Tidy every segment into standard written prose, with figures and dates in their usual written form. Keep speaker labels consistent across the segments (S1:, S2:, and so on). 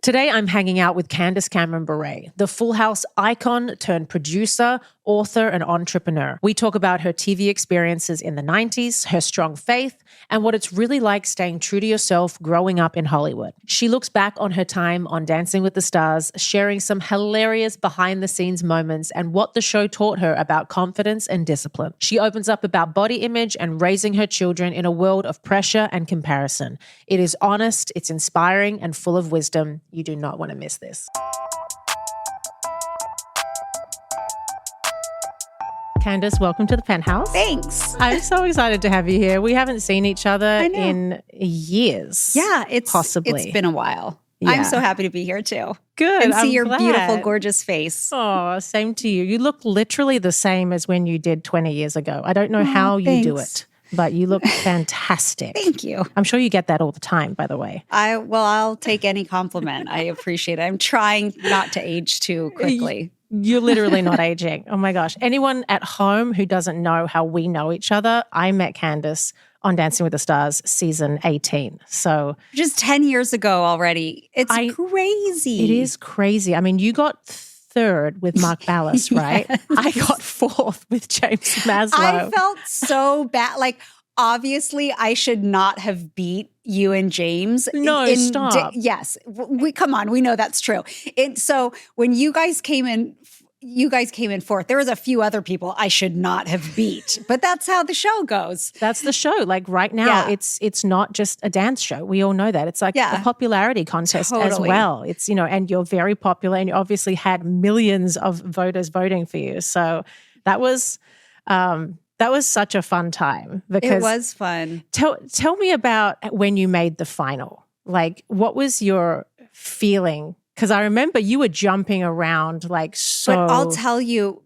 S1: Today, I'm hanging out with Candace Cameron Bure, the Full House icon turned producer, author, and entrepreneur. We talk about her TV experiences in the 90s, her strong faith, and what it's really like staying true to yourself growing up in Hollywood. She looks back on her time on Dancing with the Stars, sharing some hilarious behind-the-scenes moments and what the show taught her about confidence and discipline. She opens up about body image and raising her children in a world of pressure and comparison. It is honest, it's inspiring, and full of wisdom. You do not want to miss this. Candace, welcome to the Penthouse.
S2: Thanks.
S1: I'm so excited to have you here. We haven't seen each other in years.
S2: Yeah, it's been a while. Yeah. I'm so happy to be here too.
S1: Good.
S2: And see your beautiful, gorgeous face.
S1: Oh, same to you. You look literally the same as when you did 20 years ago. I don't know how you do it, but you look fantastic.
S2: Thank you.
S1: I'm sure you get that all the time, by the way.
S2: I'll take any compliment. I appreciate it. I'm trying not to age too quickly.
S1: You're literally not aging. Oh my gosh. Anyone at home who doesn't know how we know each other, I met Candace on Dancing with the Stars season 18. So
S2: just 10 years ago already. It's crazy.
S1: It is crazy. I mean, you got third with Mark Ballas, right? Yes. I got fourth with James Maslow.
S2: I felt so bad. Like, obviously, I should not have beat you and James.
S1: No, stop.
S2: Yes. Come on. We know that's true. So when you guys came in fourth. There was a few other people I should not have beat, but that's how the show goes.
S1: That's the show. Like right now, it's not just a dance show. We all know that. It's like a popularity contest as well. It's, and you're very popular and you obviously had millions of voters voting for you. So that was such a fun time. Because
S2: it was fun.
S1: Tell me about when you made the final. Like, what was your feeling? Because I remember you were jumping around like so.
S2: But I'll tell you,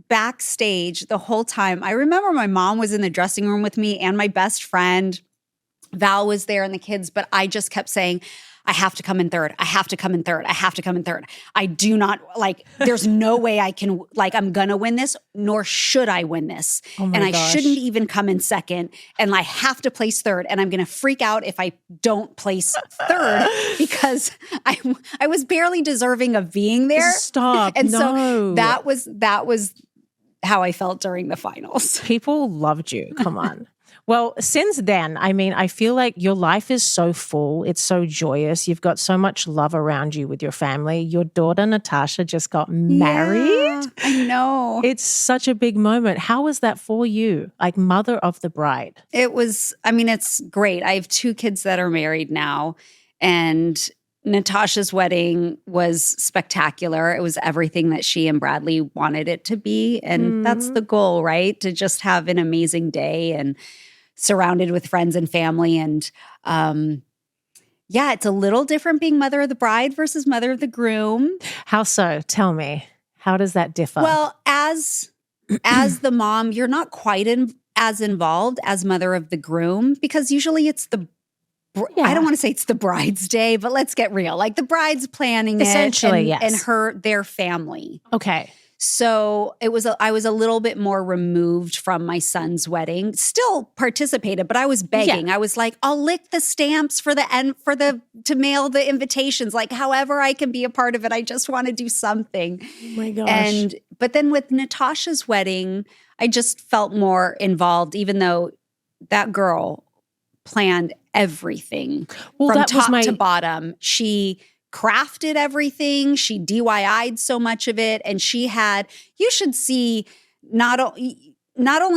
S2: backstage the whole time, I remember my mom was in the dressing room with me and my best friend, Val, was there and the kids, but I just kept saying, I have to come in third. I have to come in third. I have to come in third. I do not, there's no way I can, I'm going to win this, nor should I win this.
S1: Oh my
S2: and
S1: gosh.
S2: I shouldn't even come in second. And I have to place third. And I'm going to freak out if I don't place third because I was barely deserving of being there.
S1: Stop.
S2: And
S1: no.
S2: So that was how I felt during the finals.
S1: People loved you. Come on. Well, since then, I mean, I feel like your life is so full. It's so joyous. You've got so much love around you with your family. Your daughter, Natasha, just got married.
S2: Yeah, I know.
S1: It's such a big moment. How was that for you? Like mother of the bride.
S2: It's great. I have 2 kids that are married now. And Natasha's wedding was spectacular. It was everything that she and Bradley wanted it to be. And that's the goal, right? To just have an amazing day and surrounded with friends and family. And it's a little different being mother of the bride versus mother of the groom.
S1: How so? Tell me. How does that differ?
S2: Well, as the mom, you're not quite as involved as mother of the groom because usually it's I don't want to say it's the bride's day, but let's get real. Like the bride's planning
S1: essentially,
S2: yes. And their family.
S1: Okay.
S2: So I was a little bit more removed from my son's wedding. Still participated, but I was begging. Yeah. I was like, I'll lick the stamps to mail the invitations. Like however I can be a part of it. I just want to do something.
S1: Oh my gosh.
S2: But then with Natasha's wedding, I just felt more involved, even though that girl planned everything from top to bottom. She crafted everything. She DIY'd so much of it. And you should see not only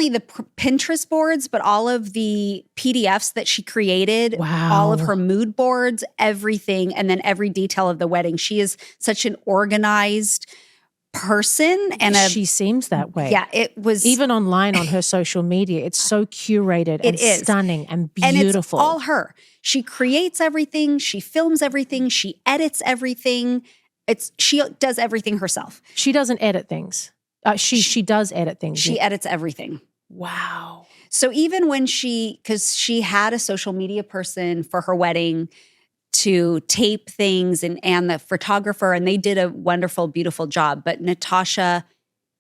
S2: the Pinterest boards, but all of the PDFs that she created, all of her mood boards, everything, and then every detail of the wedding. She is such an organized person. And
S1: she seems that way.
S2: Yeah, it was.
S1: Even online on her social media, it's so curated and stunning and beautiful.
S2: And it's all her. She creates everything. She films everything. She edits everything. She does everything herself.
S1: She doesn't edit things. She does edit things.
S2: She edits everything.
S1: Wow.
S2: So even when because she had a social media person for her wedding to tape things and the photographer, and they did a wonderful, beautiful job. But Natasha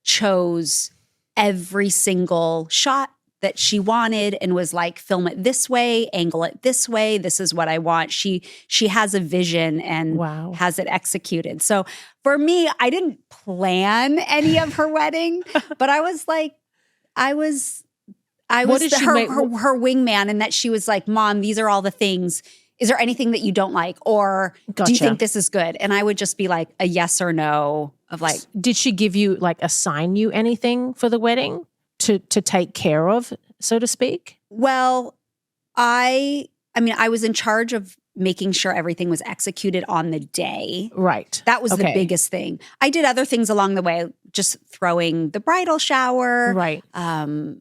S2: chose every single shot that she wanted and was like, film it this way, angle it this way. This is what I want. She has a vision and has it executed. So for me, I didn't plan any of her wedding, but I was like, I was her wingman, and that she was like, Mom, these are all the things. Is there anything that you don't like? Or do you think this is good? And I would just be like a yes or no of like.
S1: Did she give you, like, assign you anything for the wedding to take care of, so to speak?
S2: Well, I mean, I was in charge of making sure everything was executed on the day.
S1: Right.
S2: That was the biggest thing. I did other things along the way, just throwing the bridal shower.
S1: Right.
S2: And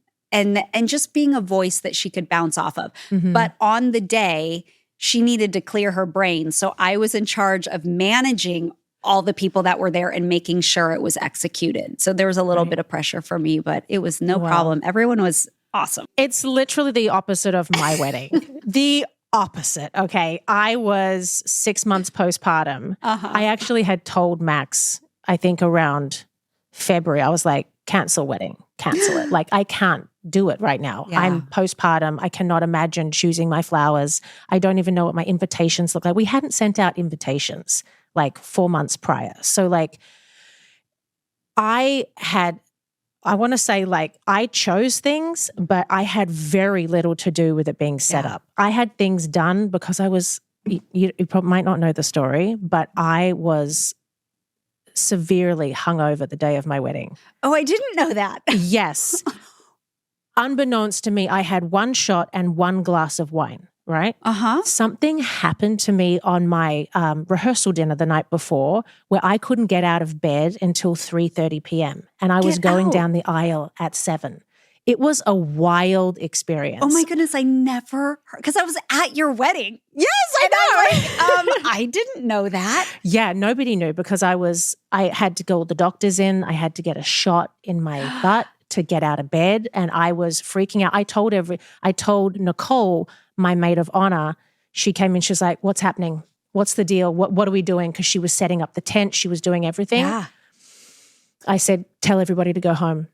S2: just being a voice that she could bounce off of. But on the day, she needed to clear her brain. So I was in charge of managing all the people that were there and making sure it was executed. So there was a little bit of pressure for me, but it was no problem. Everyone was awesome.
S1: It's literally the opposite of my wedding. The opposite, okay? I was 6 months postpartum. I actually had told Max, I think around February, I was like, cancel wedding, cancel it. Like, I can't do it right now. Yeah. I'm postpartum. I cannot imagine choosing my flowers. I don't even know what my invitations look like. We hadn't sent out invitations like 4 months prior. So like I want to say like I chose things, but I had very little to do with it being set up. I had things done because I was, you probably might not know the story, but I was severely hungover the day of my wedding.
S2: Oh, I didn't know that.
S1: Yes. Unbeknownst to me, I had 1 shot and 1 glass of wine, right? Something happened to me on my rehearsal dinner the night before where I couldn't get out of bed until 3:30 p.m. and I was going down the aisle at 7. It was a wild experience.
S2: Oh my goodness, I never heard, because I was at your wedding. Yes, I know. I didn't know that.
S1: Yeah, nobody knew because I had to go with the doctors in. I had to get a shot in my butt to get out of bed, and I was freaking out. I told Nicole, my maid of honor, she came in, she was like, what's happening? What's the deal? What are we doing? Because she was setting up the tent. She was doing everything. Yeah. I said, tell everybody to go home.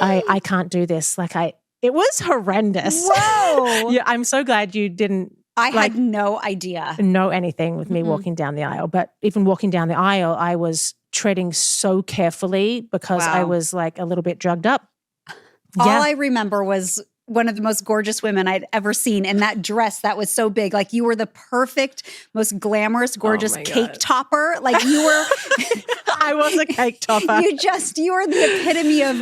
S1: I can't do this. It was horrendous.
S2: Whoa.
S1: Yeah, I'm so glad you didn't.
S2: I had no idea.
S1: Know anything with me walking down the aisle. But even walking down the aisle, I was treading so carefully because I was like a little bit drugged up.
S2: All I remember was one of the most gorgeous women I'd ever seen in that dress that was so big. Like you were the perfect, most glamorous, gorgeous cake topper. Like you were.
S1: I was a cake topper.
S2: You were the epitome of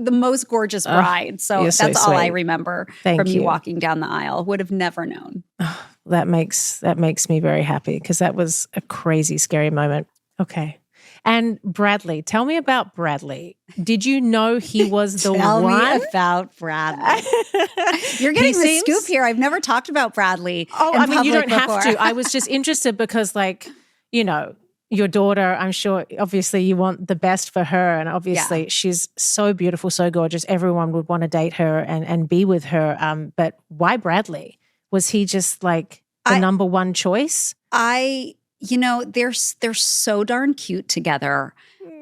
S2: the most gorgeous bride. So that's all
S1: sweet.
S2: I remember from you walking down the aisle. Would have never known.
S1: That makes me very happy because that was a crazy, scary moment. Okay. And Bradley, tell me about Bradley. Did you know he was the one?
S2: Tell me about Bradley. You're getting the scoop here. I've never talked about Bradley.
S1: Oh, I mean, you don't have to. I was just interested because, like, you know, your daughter, I'm sure, obviously you want the best for her. And obviously she's so beautiful, so gorgeous. Everyone would want to date her and be with her. But why Bradley? Was he just like the number one choice?
S2: You know, they're so darn cute together.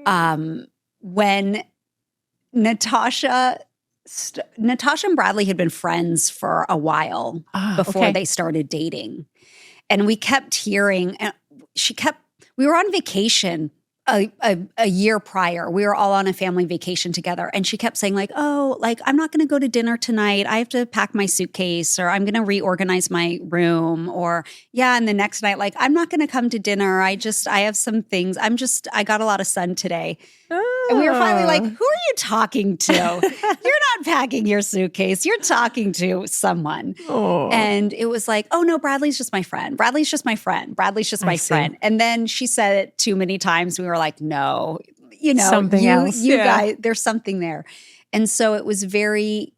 S2: When Natasha and Bradley had been friends for a while before they started dating. And we kept hearing, and we were on vacation a year prior. We were all on a family vacation together. And she kept saying like, oh, like, I'm not going to go to dinner tonight. I have to pack my suitcase, or I'm going to reorganize my room, or and the next night, like, I'm not going to come to dinner. I have some things. I got a lot of sun today. And we were finally like, who are you talking to? You're not packing your suitcase. You're talking to someone. And it was like, oh no, Bradley's just my friend. Bradley's just my friend. Bradley's just my friend. And then she said it too many times. We were like, no, you know,
S1: something else.
S2: You guys, there's something there. And so it was very,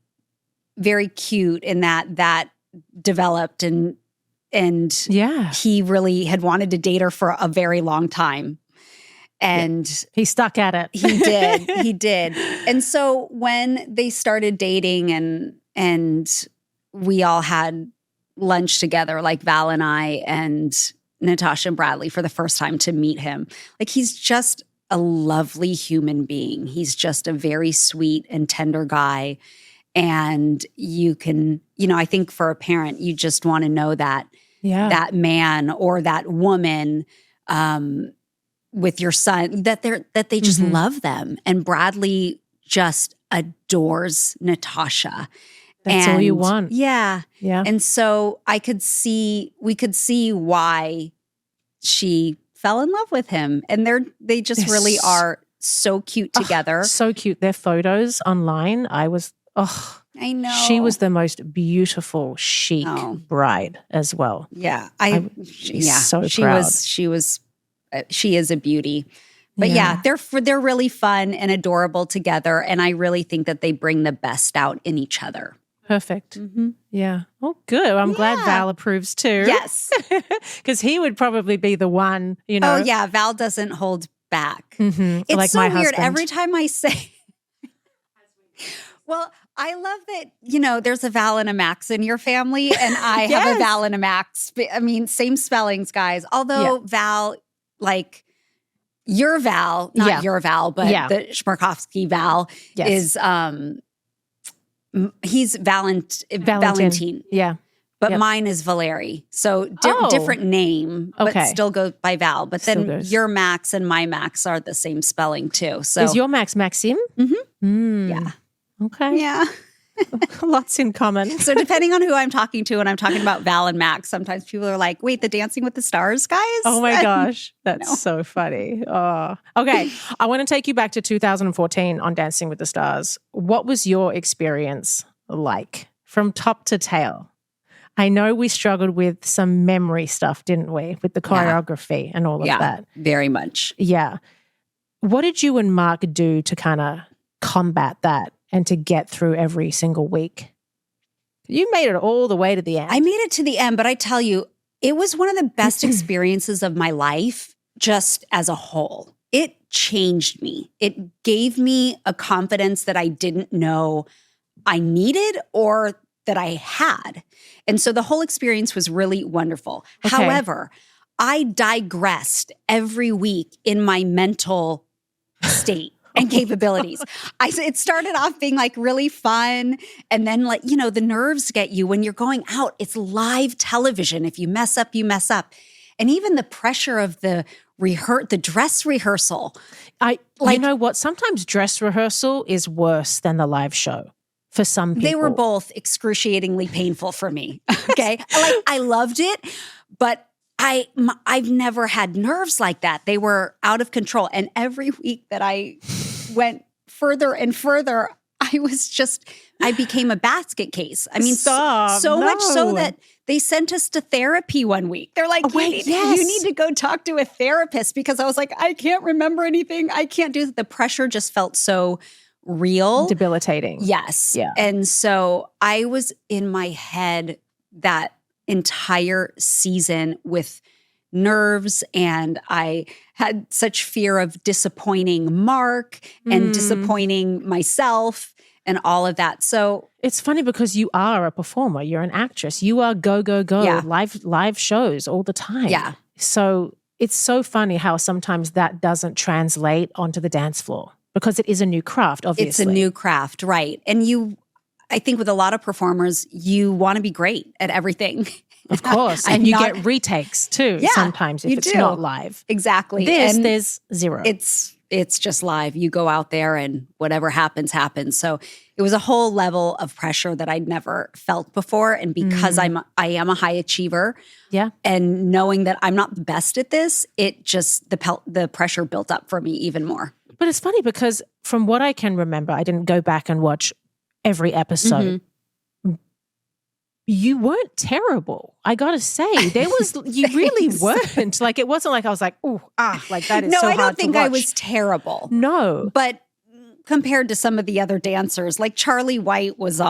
S2: very cute in that developed and he really had wanted to date her for a very long time. And
S1: he stuck at it.
S2: He did. And so when they started dating and we all had lunch together, like Val and I and Natasha and Bradley for the first time to meet him, like he's just a lovely human being. He's just a very sweet and tender guy. And you can, I think for a parent, you just want to know that that man or that woman with your son, that they just love them. And Bradley just adores Natasha.
S1: That's all you want.
S2: Yeah.
S1: Yeah.
S2: And so we could see why she fell in love with him. And they're really are so cute together.
S1: So cute. Their photos online, I know. She was the most beautiful, chic bride as well.
S2: Yeah.
S1: So proud.
S2: She is a beauty. But they're really fun and adorable together. And I really think that they bring the best out in each other.
S1: Perfect. Yeah. Oh, good. I'm glad Val approves too.
S2: Yes.
S1: Because he would probably be the one,
S2: Oh, yeah. Val doesn't hold back.
S1: Mm-hmm.
S2: It's
S1: like
S2: so
S1: my
S2: weird.
S1: husband.
S2: Every time I say, well, I love that, there's a Val and a Max in your family, and I have a Val and a Max. I mean, same spellings, guys. Although Val, like your Val, not your Val, but the Schmarkovsky Val is, he's Valentine.
S1: Yeah.
S2: But mine is Valeri. So different name, but still goes by Val. But then your Max and my Max are the same spelling too. So
S1: is your Max Maxim?
S2: Mm-hmm. Yeah.
S1: Okay.
S2: Yeah.
S1: Lots in common.
S2: So depending on who I'm talking to, and I'm talking about Val and Max, sometimes people are like, wait, the Dancing with the Stars guys?
S1: Oh my gosh. That's so funny. Oh. Okay. I want to take you back to 2014 on Dancing with the Stars. What was your experience like from top to tail? I know we struggled with some memory stuff, didn't we? With the choreography and all of that.
S2: Very much.
S1: Yeah. What did you and Mark do to kind of combat that and to get through every single week? You made it all the way to the end.
S2: I made it to the end, but I tell you, it was one of the best experiences of my life just as a whole. It changed me. It gave me a confidence that I didn't know I needed or that I had. And so the whole experience was really wonderful.
S1: Okay.
S2: However, I digressed every week in my mental state and capabilities. It started off being like really fun. And then the nerves get you when you're going out. It's live television. If you mess up, you mess up. And even the pressure of the dress rehearsrsal.
S1: You know what? Sometimes dress rehearsal is worse than the live show. For some people.
S2: They were both excruciatingly painful for me. Okay. I loved it, but I've never had nerves like that. They were out of control. And every week that I went further and further, I became a basket case. I mean, so much so that they sent us to therapy one week. They're like, you need to go talk to a therapist, because I was like, I can't remember anything. I can't do it. The pressure just felt so real.
S1: Debilitating.
S2: Yes.
S1: Yeah.
S2: And so I was in my head that entire season with nerves, and I had such fear of disappointing Mark and disappointing myself and all of that. So
S1: it's funny because you are a performer, you're an actress, you are go, live shows all the time.
S2: Yeah.
S1: So it's so funny how sometimes that doesn't translate onto the dance floor. Because it is a new craft, obviously.
S2: It's a new craft, right. And I think with a lot of performers, you want to be great at everything.
S1: Of course. And you get retakes too sometimes if it's not live.
S2: Exactly.
S1: There's zero.
S2: It's just live. You go out there and whatever happens, happens. So it was a whole level of pressure that I'd never felt before. And because I am a high achiever, and knowing that I'm not the best at this, it just, the pressure built up for me even more.
S1: But it's funny because from what I can remember, I didn't go back and watch every episode. You weren't terrible. I got to say, you really weren't. Like, it wasn't like I was like, like that is so hard to watch.
S2: No, I don't think I was terrible.
S1: No.
S2: But compared to some of the other dancers, like Charlie White was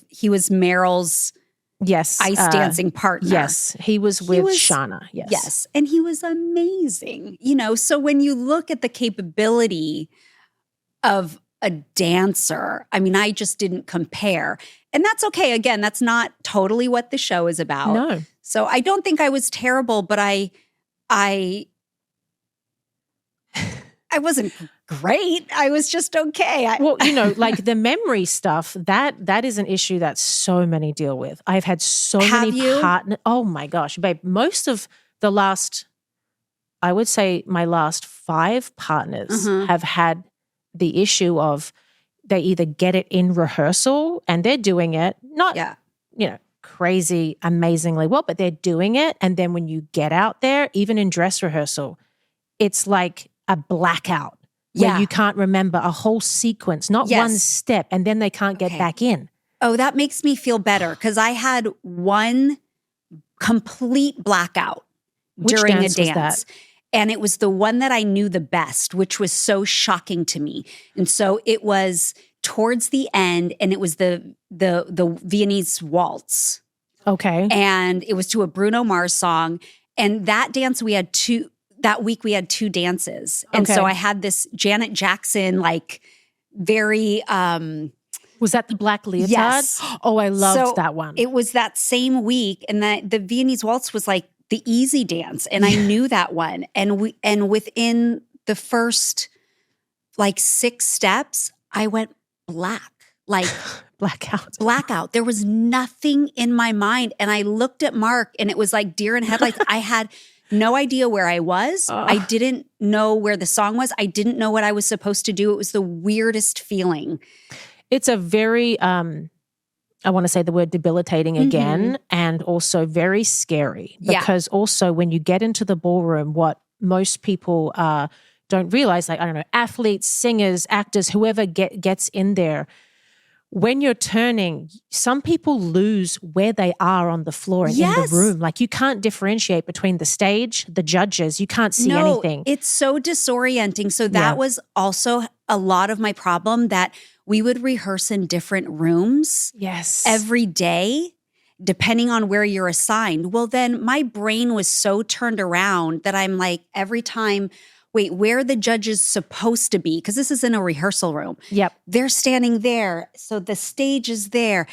S2: he was Meryl's ice dancing partner.
S1: Yes, he was with Shauna. Yes.
S2: Yes, and he was amazing. So when you look at the capability of a dancer, I mean, I just didn't compare. And that's okay. Again, that's not totally what the show is about.
S1: No.
S2: So I don't think I was terrible, but I I wasn't great. I was just okay.
S1: Well, like the memory stuff, that is an issue that so many deal with. I've had so many partners. Oh my gosh, babe. Most of the last, I would say my last 5 partners have had the issue of they either get it in rehearsal and they're doing it, not, crazy, amazingly well, but they're doing it. And then when you get out there, even in dress rehearsal, it's like a blackout where you can't remember a whole sequence, not one step, and then they can't get back in.
S2: Oh, that makes me feel better because I had one complete blackout during a dance. And it was the one that I knew the best, which was so shocking to me. And so it was towards the end, and it was the Viennese waltz.
S1: Okay.
S2: And it was to a Bruno Mars song. And that dance that week we had 2 dances. And so I had this Janet Jackson, like very
S1: was that the black leotard?
S2: Yes.
S1: Oh, I loved that one.
S2: It was that same week. And the Viennese waltz was like the easy dance. And I knew that one. And within the first like 6 steps, I went black, like blackout. There was nothing in my mind. And I looked at Mark and it was like deer in headlights. I had no idea where I was. I didn't know where the song was. I didn't know what I was supposed to do. It was the weirdest feeling.
S1: It's a very, I want to say the word debilitating again, and also very scary because also when you get into the ballroom, what most people don't realize, like, I don't know, athletes, singers, actors, whoever gets in there, when you're turning, some people lose where they are on the floor and in the room. Like you can't differentiate between the stage, the judges. You can't see anything.
S2: It's so disorienting. So that was also a lot of my problem, that we would rehearse in different rooms every day, depending on where you're assigned. Well, then my brain was so turned around that I'm like, every time, wait, where are the judges supposed to be? Because this is in a rehearsal room.
S1: Yep.
S2: They're standing there. So the stage is there.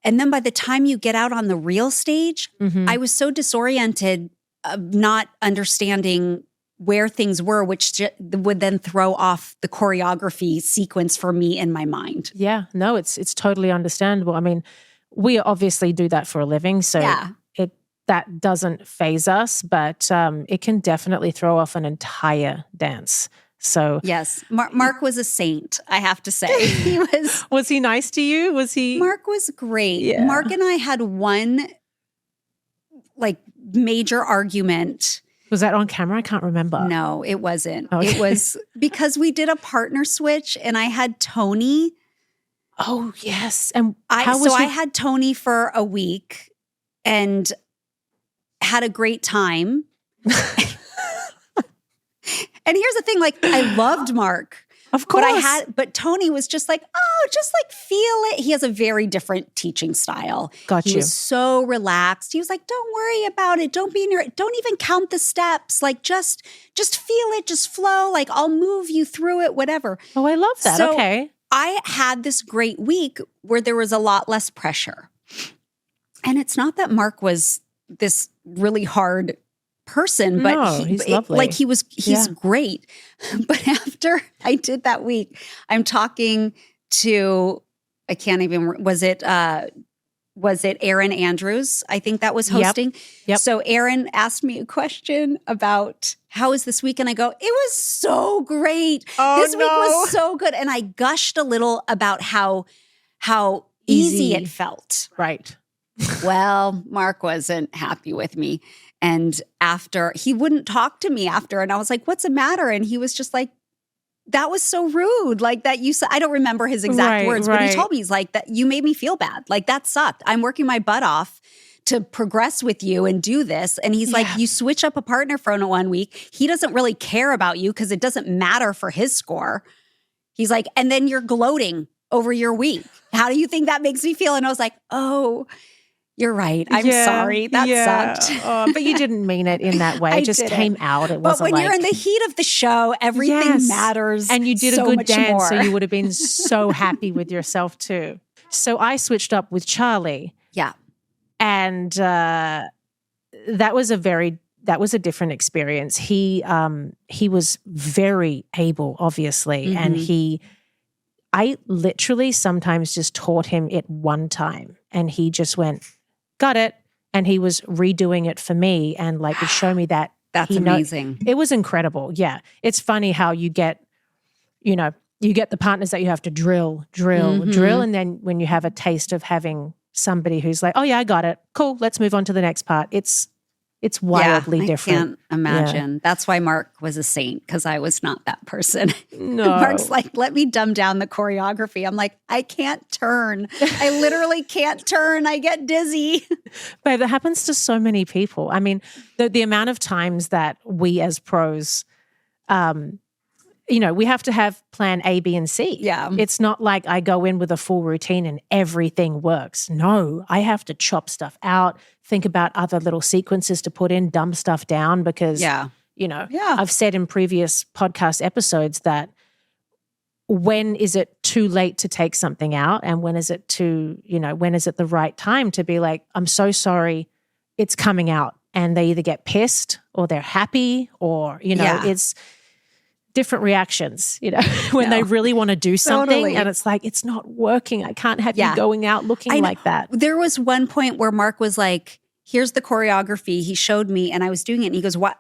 S2: And then by the time you get out on the real stage, I was so disoriented, not understanding where things were, which would then throw off the choreography sequence for me in my mind.
S1: Yeah, no, it's totally understandable. I mean, we obviously do that for a living, so that doesn't faze us, but it can definitely throw off an entire dance. So
S2: yes, Mark was a saint, I have to say. He was.
S1: Was he nice to you? Was he?
S2: Mark was great.
S1: Yeah.
S2: Mark and I had one like major argument.
S1: Was that on camera? I can't remember.
S2: No, it wasn't.
S1: Okay.
S2: It was because we did a partner switch and I had Tony.
S1: Oh, yes. And
S2: I had Tony for a week and had a great time. And here's the thing, like I loved Mark.
S1: Of course.
S2: But Tony was just like, oh, just like feel it. He has a very different teaching style.
S1: Got you.
S2: He was so relaxed. He was like, don't worry about it. Don't even count the steps. Like just feel it, just flow. Like I'll move you through it, whatever.
S1: Oh, I love that.
S2: So
S1: okay.
S2: I had this great week where there was a lot less pressure. And it's not that Mark was this really hard person, but
S1: he's lovely.
S2: He's great. But after I did that week, I'm talking to, I can't even, was it Erin Andrews? I think that was hosting.
S1: Yep.
S2: So Erin asked me a question about how is this week? And I go, it was so great. This week was so good. And I gushed a little about how easy it felt.
S1: Right.
S2: Well, Mark wasn't happy with me. And after, he wouldn't talk to me after. And I was like, what's the matter? And he was just like, that was so rude. Like that you said, I don't remember his exact words, but he told me, he's like, that you made me feel bad. Like that sucked. I'm working my butt off to progress with you and do this. And he's like, you switch up a partner for 1 week. He doesn't really care about you because it doesn't matter for his score. He's like, and then you're gloating over your week. How do you think that makes me feel? And I was like, oh, you're right. I'm sorry. That sucked.
S1: But you didn't mean it in that way. It just came out. It wasn't.
S2: But when you're in the heat of the show, everything matters.
S1: And you did
S2: so
S1: a good
S2: much
S1: dance,
S2: more.
S1: so you would have been so happy with yourself too. So I switched up with Charlie.
S2: Yeah.
S1: And that was a very that was a different experience. He was very able, obviously, and I literally sometimes just taught him it one time, and he just went, got it, and he was redoing it for me, and like would show me that.
S2: That's amazing.
S1: It was incredible. Yeah, it's funny how you get, you get the partners that you have to drill, and then when you have a taste of having somebody who's like, oh yeah, I got it, cool, let's move on to the next part. It's wildly different.
S2: I can't imagine. Yeah. That's why Mark was a saint, because I was not that person.
S1: No.
S2: Mark's like, let me dumb down the choreography. I'm like, I can't turn. I literally can't turn. I get dizzy.
S1: Babe, that happens to so many people. I mean, the amount of times that we as pros, we have to have plan A, B, and C.
S2: Yeah.
S1: It's not like I go in with a full routine and everything works. No, I have to chop stuff out, think about other little sequences to put in, dumb stuff down because, I've said in previous podcast episodes that when is it too late to take something out and when is it when is it the right time to be like, I'm so sorry, it's coming out. And they either get pissed or they're happy or, it's different reactions, when they really want to do something and it's like, it's not working. I can't have you going out looking like that.
S2: There was one point where Mark was like, here's the choreography. He showed me and I was doing it and he goes, what?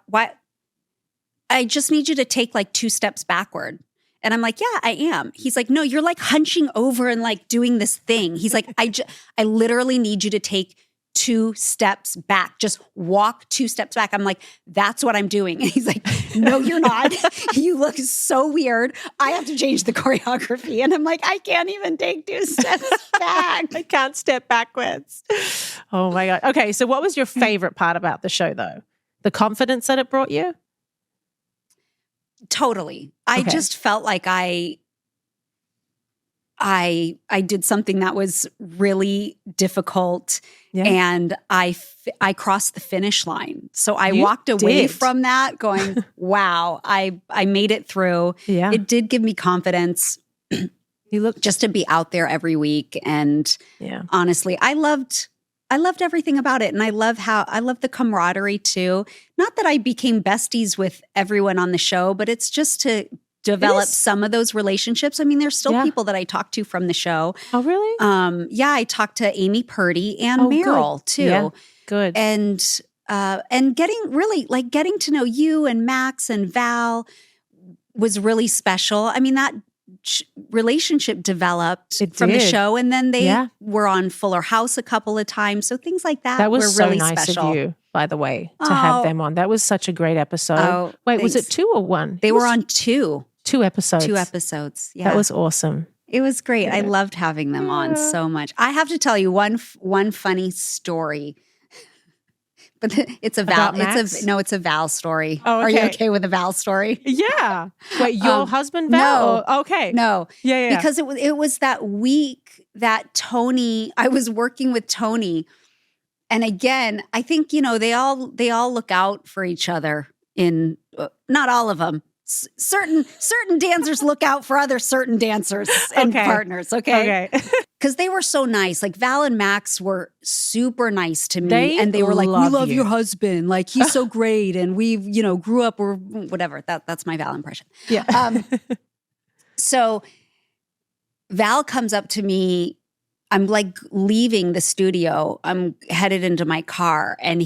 S2: I just need you to take like 2 steps backward. And I'm like, yeah, I am. He's like, no, you're like hunching over and like doing this thing. He's like, I literally need you to take 2 steps back. Just walk 2 steps back. I'm like, that's what I'm doing. And he's like, no, you're not. You look so weird. I have to change the choreography. And I'm like, I can't even take 2 steps back.
S1: I can't step backwards. Oh my God. Okay. So what was your favorite part about the show though? The confidence that it brought you?
S2: Totally. I just felt like I did something that was really difficult and I crossed the finish line. So I walked away from that going, wow, I made it through. Yeah. It did give me confidence. Just to be out there every week. And honestly, I loved everything about it. And I love the camaraderie too. Not that I became besties with everyone on the show, but it's just to develop some of those relationships. I mean, there's still people that I talk to from the show.
S1: Oh, really?
S2: I talked to Amy Purdy and Meryl too.
S1: Yeah, good.
S2: And getting to know you and Max and Val was really special. I mean, that relationship developed from the show, and then they were on Fuller House a couple of times. So things like that were
S1: so
S2: really
S1: nice
S2: special.
S1: of you, by the way, to have them on. That was such a great episode. Wait,
S2: thanks.
S1: was it 2 or 1?
S2: They were on 2.
S1: 2 episodes.
S2: 2 episodes. Yeah.
S1: That was awesome.
S2: It was great. I loved having them on so much. I have to tell you one funny story. But it's a Val. It's a Val story. Oh, okay. Are you okay with a Val story?
S1: Yeah. Wait, your husband Val?
S2: No.
S1: Okay.
S2: No.
S1: Yeah.
S2: Because it was that week that I was working with Tony. And again, I think, they all look out for each other in, not all of them. Certain dancers look out for other certain dancers and partners, okay? Because they were so nice. Like Val and Max were super nice to me. And they were like, we love your husband. Like, he's so great. And we, grew up or whatever. That's my Val impression.
S1: Yeah.
S2: So Val comes up to me. I'm like leaving the studio. I'm headed into my car and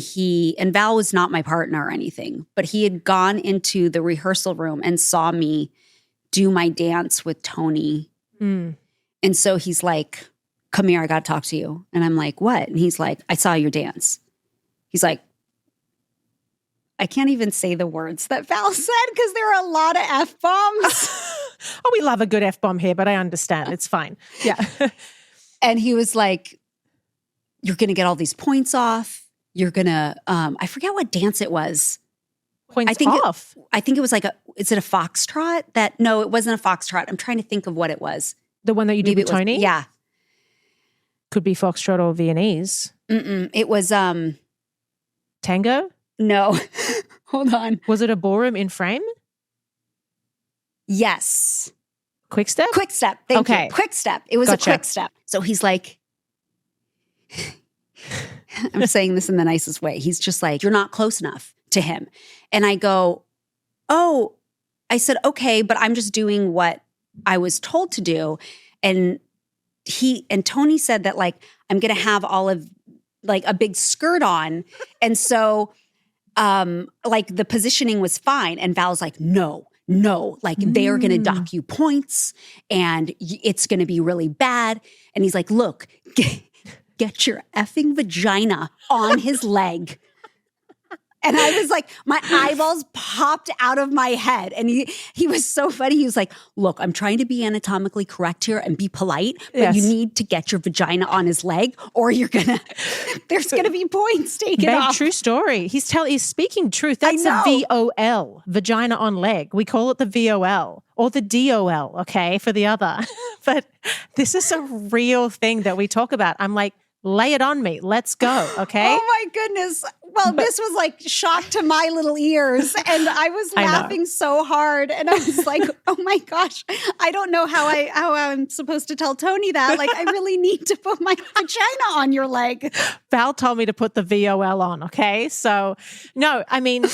S2: Val was not my partner or anything, but he had gone into the rehearsal room and saw me do my dance with Tony. Mm. And so he's like, come here, I got to talk to you. And I'm like, what? And he's like, I saw your dance. He's like, I can't even say the words that Val said because there are a lot of F-bombs.
S1: Oh, we love a good F-bomb here, but I understand. It's fine. Yeah.
S2: And he was like, you're going to get all these points off. You're going to, I forget what dance it was.
S1: Points off?
S2: I think it was like is it a foxtrot? No, it wasn't a foxtrot. I'm trying to think of what it was.
S1: The one that you did with Tony?
S2: Yeah.
S1: Could be foxtrot or Viennese.
S2: It was
S1: tango?
S2: No. Hold on.
S1: Was it a ballroom in frame?
S2: Yes.
S1: Quick step?
S2: Quick step. Thank you. Quick step. It was a quick step. So he's like, I'm saying this in the nicest way. He's just like, you're not close enough to him. And I go, oh, I said, okay, but I'm just doing what I was told to do. And Tony said that like, I'm going to have all of like a big skirt on. And so like the positioning was fine. And Val's like, no, like they are going to dock you points and it's going to be really bad. And he's like, look, get your effing vagina on his leg. And I was like, my eyeballs popped out of my head. And he was so funny. He was like, look, I'm trying to be anatomically correct here and be polite, but you need to get your vagina on his leg or there's going to be points taken off.
S1: True story. He's speaking truth. That's a VOL, vagina on leg. We call it the VOL or the DOL, okay, for the other. But this is a real thing that we talk about. I'm like, lay it on me. Let's go, okay?
S2: Oh my goodness. Well, this was like shock to my little ears. And I was laughing so hard. And I was like, oh my gosh, I don't know how I'm supposed to tell Tony that. Like, I really need to put my vagina on your leg.
S1: Val told me to put the VOL on, okay? So, no, I mean,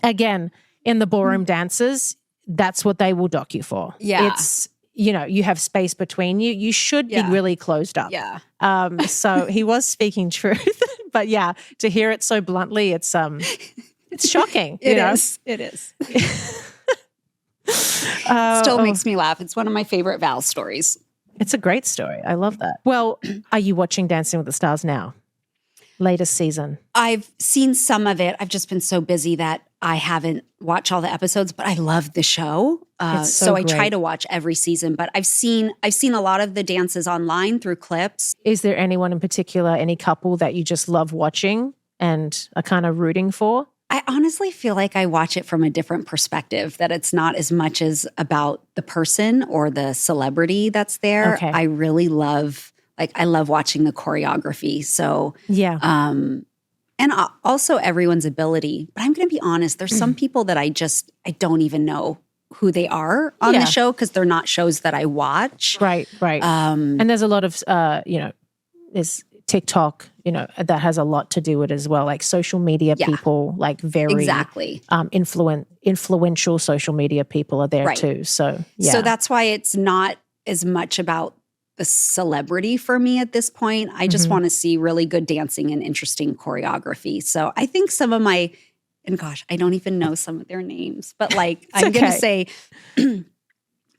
S1: again, in the ballroom dances, that's what they will dock you for.
S2: Yeah.
S1: It's, you have space between you. You should be really closed up.
S2: Yeah.
S1: So he was speaking truth. But yeah, to hear it so bluntly, it's shocking.
S2: It is. Still makes me laugh. It's one of my favorite Val stories.
S1: It's a great story. I love that. Well, are you watching Dancing with the Stars now? Latest season.
S2: I've seen some of it. I've just been so busy that I haven't watched all the episodes, but I love the show. So I try to watch every season, but I've seen a lot of the dances online through clips.
S1: Is there anyone in particular, any couple that you just love watching and are kind of rooting for?
S2: I honestly feel like I watch it from a different perspective, that it's not as much as about the person or the celebrity that's there.
S1: Okay.
S2: I really love, I love watching the choreography. So,
S1: yeah.
S2: And also everyone's ability. But I'm going to be honest, there's some people that I don't even know who they are on the show because they're not shows that I watch.
S1: Right. And there's a lot of, there's TikTok, that has a lot to do with it as well. Like social media people, like very influential social media people are there too. So, yeah.
S2: So that's why it's not as much about the celebrity for me at this point. I just want to see really good dancing and interesting choreography. So I think some of my, and gosh, I don't even know some of their names, but like, I'm going to say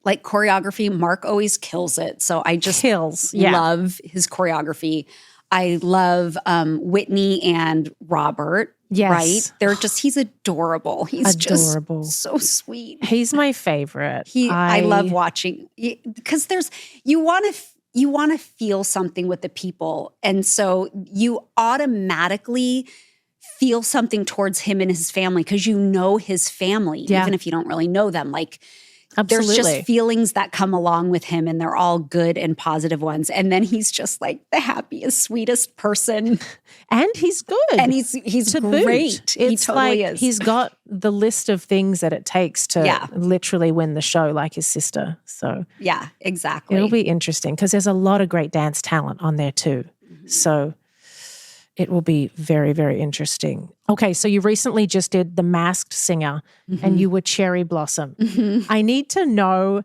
S2: like choreography, Mark always kills it. So I just love his choreography. I love Whitney and Robert.
S1: Yes.
S2: Right? They're he's adorable. He's adorable. Just so sweet.
S1: He's my favorite.
S2: I love watching because you want to feel something with the people. And so you automatically feel something towards him and his family because you know his family, even if you don't really know them. Like,
S1: absolutely.
S2: There's just feelings that come along with him and they're all good and positive ones. And then he's just like the happiest, sweetest person.
S1: And he's good.
S2: And he's great. He totally is.
S1: He's got the list of things that it takes to literally win the show like his sister. So
S2: yeah, exactly.
S1: It'll be interesting because there's a lot of great dance talent on there too. So it will be very, very interesting. Okay, so you recently just did The Masked Singer and you were Cherry Blossom. I need to know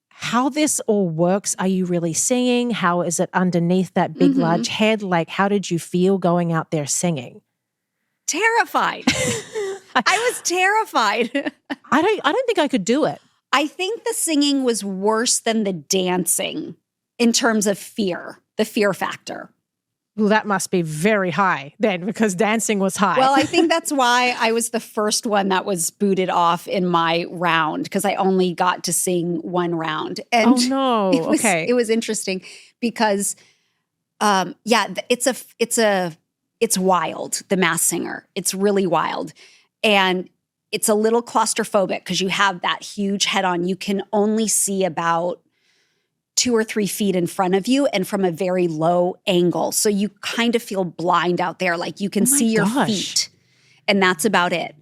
S1: how this all works. Are you really singing? How is it underneath that big, large head? Like, how did you feel going out there singing?
S2: Terrified. I was terrified.
S1: I don't think I could do it.
S2: I think the singing was worse than the dancing in terms of fear, the fear factor.
S1: Well, that must be very high then because dancing was high.
S2: Well, I think that's why I was the first one that was booted off in my round because I only got to sing one round. And
S1: oh, no.
S2: It was interesting because, it's wild, The Masked Singer. It's really wild. And it's a little claustrophobic because you have that huge head on. You can only see about 2 or 3 feet in front of you and from a very low angle. So you kind of feel blind out there. Like you can see your feet and that's about it.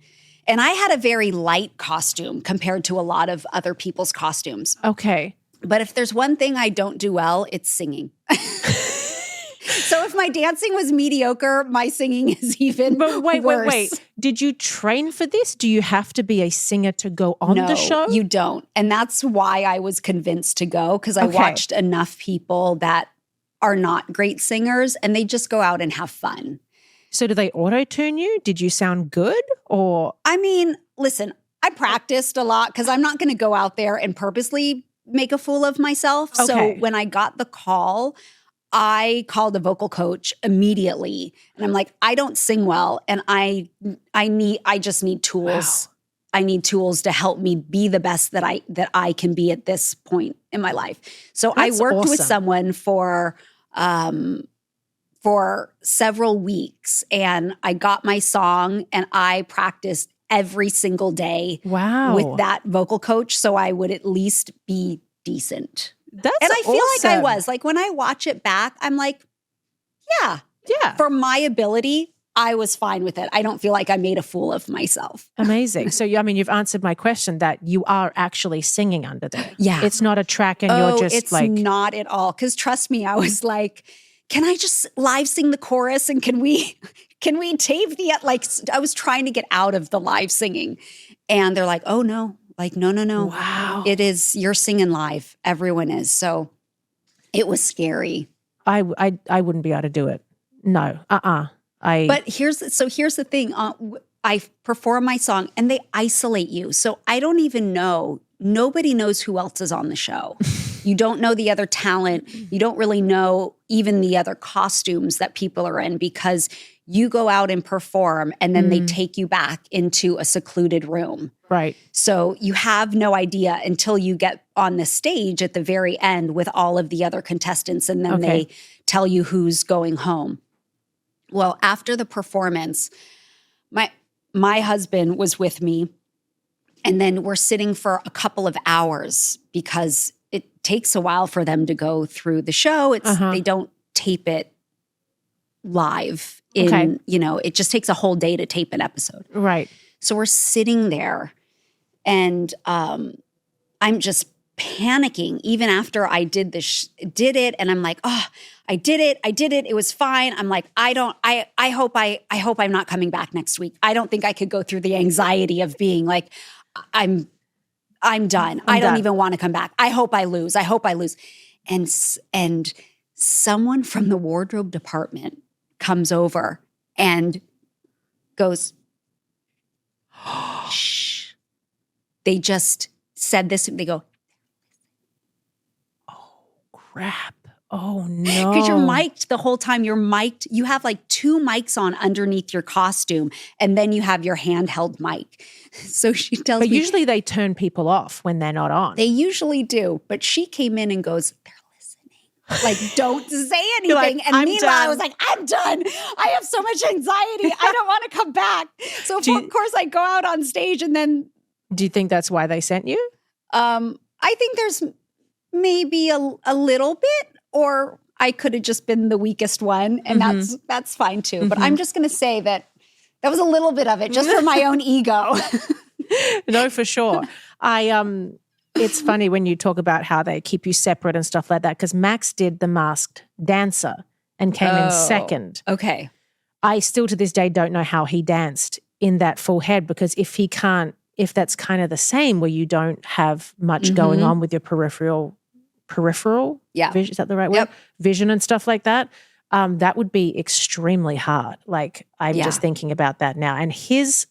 S2: And I had a very light costume compared to a lot of other people's costumes.
S1: Okay.
S2: But if there's one thing I don't do well, it's singing. So if my dancing was mediocre, my singing is even worse.
S1: Wait. Did you train for this? Do you have to be a singer to go on the show?
S2: No, you don't. And that's why I was convinced to go, because I watched enough people that are not great singers and they just go out and have fun.
S1: So do they auto-tune you? Did you sound good or?
S2: I mean, listen, I practiced a lot because I'm not going to go out there and purposely make a fool of myself. Okay. So when I got the call, I called a vocal coach immediately. And I'm like, I don't sing well and I just need tools. Wow. I need tools to help me be the best that I can be at this point in my life. So that's I worked with someone for several weeks and I got my song and I practiced every single day with that vocal coach so I would at least be decent. And I feel like I was. Like when I watch it back, I'm like, yeah. For my ability, I was fine with it. I don't feel like I made a fool of myself.
S1: Amazing. So, you've answered my question that you are actually singing under there.
S2: Yeah.
S1: It's not a track and you're just
S2: it's not at all. Because trust me, I was like, can I just live sing the chorus and can we tape I was trying to get out of the live singing. And they're like, oh no, no.
S1: Wow.
S2: It is, you're singing live. Everyone is. So it was scary.
S1: I wouldn't be able to do it. No.
S2: But here's the thing. I perform my song and they isolate you. So I don't even know. Nobody knows who else is on the show. You don't know the other talent. You don't really know even the other costumes that people are in because you go out and perform and then they take you back into a secluded room.
S1: Right.
S2: So you have no idea until you get on the stage at the very end with all of the other contestants and then they tell you who's going home. Well, after the performance, my husband was with me and then we're sitting for a couple of hours because it takes a while for them to go through the show. They don't tape it live it just takes a whole day to tape an episode.
S1: Right.
S2: So we're sitting there and I'm just panicking even after I did it. And I'm like, oh, I did it. It was fine. I'm like, I hope I'm not coming back next week. I don't think I could go through the anxiety of being like, I'm done. I don't even want to come back. I hope I lose. And someone from the wardrobe department comes over and goes, shh. They just said this. They go,
S1: oh, crap. Oh, no.
S2: Because you're mic'd the whole time. You're mic'd. You have like 2 mics on underneath your costume, and then you have your handheld mic. So she tells me.
S1: But usually they turn people off when they're not on.
S2: They usually do. But she came in and goes, they're listening. Like, don't say anything.
S1: Like,
S2: and meanwhile, I was like, I'm done. I have so much anxiety. I don't want to come back. So, of course, I go out on stage and then.
S1: Do you think that's why they sent you?
S2: I think there's maybe a little bit. Or I could have just been the weakest one, and that's fine too. But I'm just going to say that was a little bit of it, just for my own ego.
S1: No, for sure. It's funny when you talk about how they keep you separate and stuff like that, because Max did The Masked Dancer and came in second.
S2: Okay.
S1: I still to this day don't know how he danced in that full head, because if that's kind of the same where you don't have much going on with your peripheral, is that the right word?
S2: Yep.
S1: Vision and stuff like that. That would be extremely hard. Like I'm just thinking about that now. And his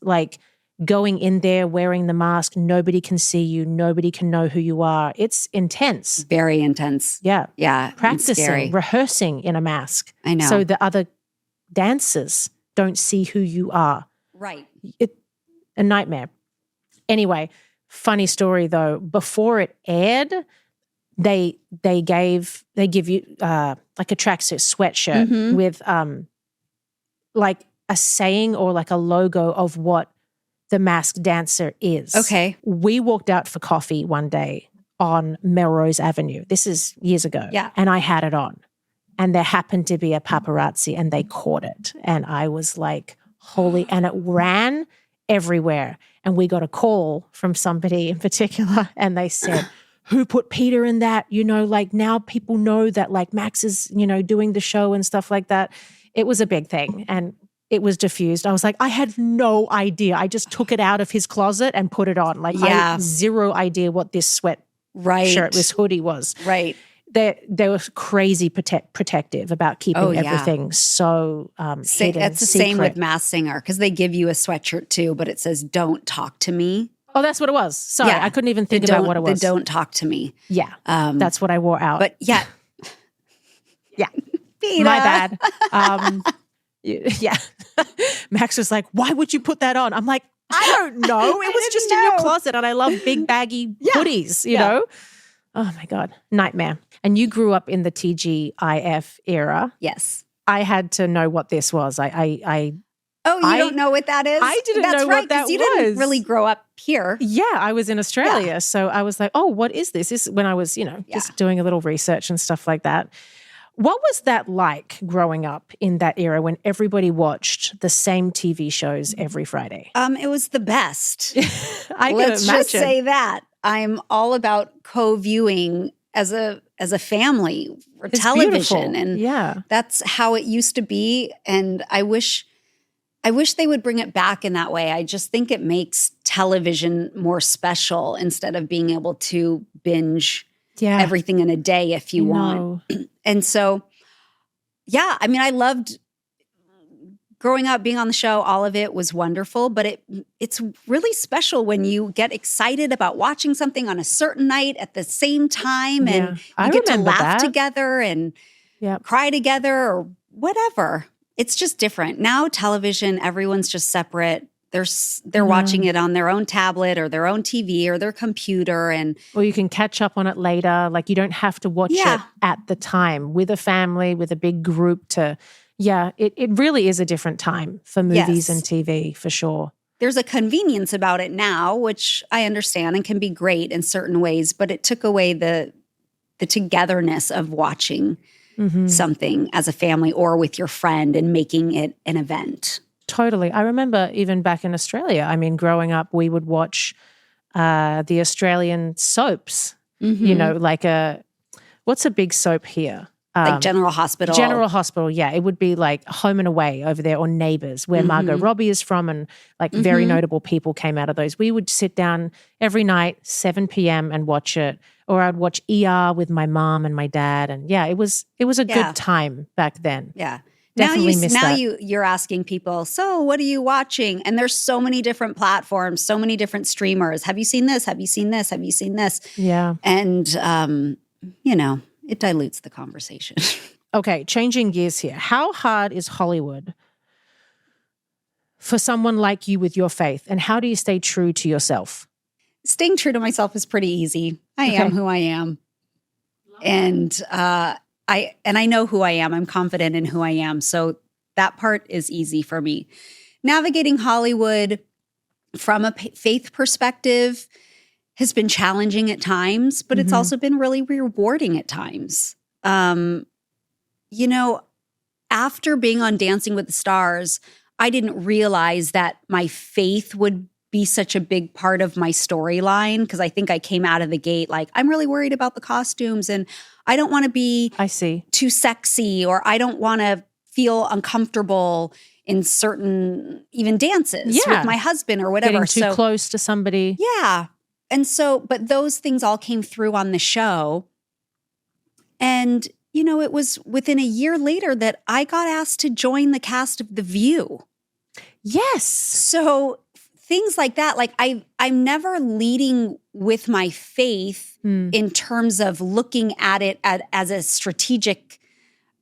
S1: going in there wearing the mask, nobody can see you, nobody can know who you are. It's intense.
S2: Very intense.
S1: Yeah.
S2: Yeah.
S1: Practicing, rehearsing in a mask.
S2: I know.
S1: So the other dancers don't see who you are.
S2: Right.
S1: A nightmare. Anyway, funny story though. Before it aired, they give you like a tracksuit sweatshirt with like a saying or like a logo of what the Masked Dancer is.
S2: Okay.
S1: We walked out for coffee one day on Melrose Avenue. This is years ago.
S2: Yeah.
S1: And I had it on. And there happened to be a paparazzi and they caught it. And I was like, holy, and it ran everywhere. And we got a call from somebody in particular and they said, who put Peta in that, like now people know that like Max is, doing the show and stuff like that. It was a big thing and it was diffused. I was like, I had no idea. I just took it out of his closet and put it on. Like I had zero idea what this sweat shirt, this hoodie was.
S2: Right.
S1: They were crazy protective about keeping everything so hidden.
S2: It's the same with Masked Singer because they give you a sweatshirt too, but it says "Don't talk to me."
S1: Oh, that's what it was. Sorry, I couldn't even think about what it was.
S2: The "Don't talk to me."
S1: Yeah, that's what I wore out.
S2: But yeah,
S1: Peta. My bad. Yeah, Max was like, "Why would you put that on?" I'm like, "I don't know. It was just in your closet, and I love big baggy hoodies. You know." Oh my God, nightmare. And you grew up in the TGIF era.
S2: Yes.
S1: I had to know what this was.
S2: Oh, you don't know what that is?
S1: I didn't know what that was.
S2: You didn't really grow up here.
S1: Yeah, I was in Australia. Yeah. So I was like, oh, what is this? This is when I was, just doing a little research and stuff like that. What was that like growing up in that era when everybody watched the same TV shows every Friday?
S2: It was the best.
S1: Let's
S2: just say that. I'm all about co-viewing as a family for television.
S1: Beautiful. And
S2: that's how it used to be. And I wish they would bring it back in that way. I just think it makes television more special instead of being able to binge everything in a day if you want. And so, I loved growing up, being on the show. All of it was wonderful, but it's really special when you get excited about watching something on a certain night at the same time and you get to laugh together and cry together or whatever. It's just different. Now television, everyone's just separate. They're watching it on their own tablet or their own TV or their computer.
S1: Or you can catch up on it later. Like you don't have to watch it at the time with a family, with a big group to... Yeah, it really is a different time for movies and TV, for sure.
S2: There's a convenience about it now, which I understand and can be great in certain ways, but it took away the togetherness of watching something as a family or with your friend and making it an event.
S1: Totally. I remember even back in Australia, growing up, we would watch the Australian soaps, like what's a big soap here?
S2: Like General Hospital.
S1: General Hospital, yeah. It would be like Home and Away over there or Neighbours, where Margot Robbie is from, and like very notable people came out of those. We would sit down every night, 7 p.m. and watch it. Or I'd watch ER with my mom and my dad. And it was a good time back then.
S2: Yeah.
S1: Definitely missed that.
S2: You're asking people, so what are you watching? And there's so many different platforms, so many different streamers. Have you seen this? Have you seen this? Have you seen this?
S1: Yeah.
S2: And, it dilutes the conversation.
S1: Okay, changing gears here. How hard is Hollywood for someone like you with your faith, and how do you stay true to yourself?
S2: Staying true to myself is pretty easy. I am who I am. And I know who I am. I'm confident in who I am. So that part is easy for me. Navigating Hollywood from a faith perspective has been challenging at times, but it's also been really rewarding at times. After being on Dancing with the Stars, I didn't realize that my faith would be such a big part of my storyline, because I think I came out of the gate like, I'm really worried about the costumes and I don't want to be too sexy, or I don't want to feel uncomfortable in certain even dances with my husband or whatever.
S1: Getting too close to somebody.
S2: Yeah. And so, but those things all came through on the show. And, it was within a year later that I got asked to join the cast of The View.
S1: Yes.
S2: So things like that, like I'm never leading with my faith in terms of looking at it as a strategic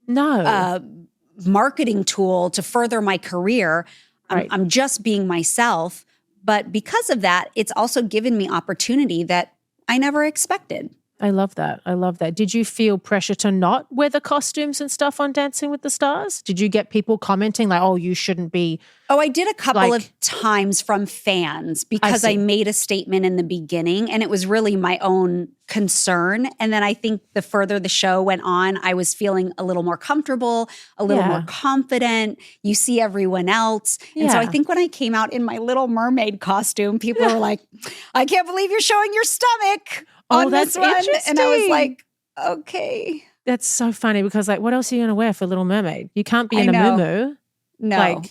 S2: marketing tool to further my career. I'm just being myself. But because of that, it's also given me opportunity that I never expected.
S1: I love that. Did you feel pressure to not wear the costumes and stuff on Dancing with the Stars? Did you get people commenting like, oh, you shouldn't be
S2: Oh, I did a couple of times from fans because I made a statement in the beginning and it was really my own concern. And then I think the further the show went on, I was feeling a little more comfortable, a little more confident. You see everyone else. And so I think when I came out in my Little Mermaid costume, people were like, I can't believe you're showing your stomach on this one. And I was like, okay.
S1: That's so funny because what else are you going to wear for Little Mermaid? You can't be in a muumuu.
S2: No,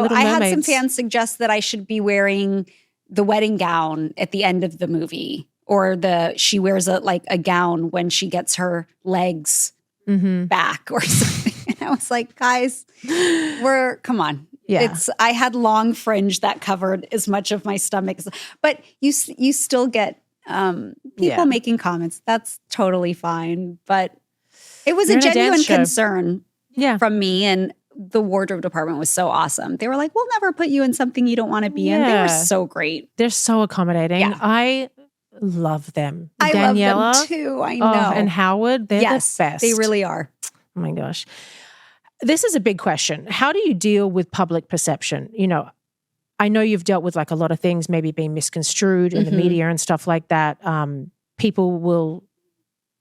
S2: I had some fans suggest that I should be wearing the wedding gown at the end of the movie, or she wears a gown when she gets her legs back or something. And I was like, guys, come on. Yeah. I had long fringe that covered as much of my stomach, but you still get people making comments. That's totally fine, but it was a genuine concern from me, and the wardrobe department was so awesome. They were like, we'll never put you in something you don't want to be in. They were so great.
S1: They're so accommodating. Yeah. I love them.
S2: I
S1: Daniela,
S2: love them too. I know.
S1: And Howard, they're the best.
S2: They really are.
S1: Oh my gosh. This is a big question. How do you deal with public perception? I know you've dealt with a lot of things maybe being misconstrued in the media and stuff like that. People will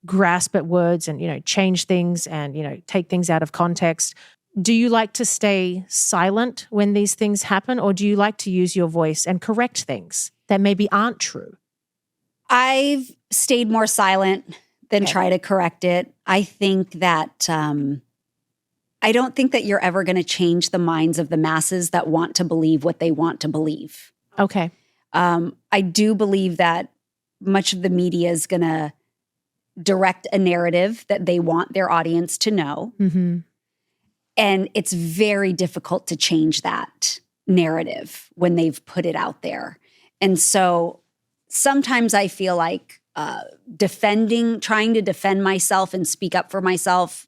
S1: grasp at words and, change things and, take things out of context. Do you like to stay silent when these things happen, or do you like to use your voice and correct things that maybe aren't true?
S2: I've stayed more silent than try to correct it. I think that I don't think that you're ever going to change the minds of the masses that want to believe what they want to believe.
S1: Okay.
S2: I do believe that much of the media is going to direct a narrative that they want their audience to know. Mm-hmm. And it's very difficult to change that narrative when they've put it out there. And so sometimes I feel like trying to defend myself and speak up for myself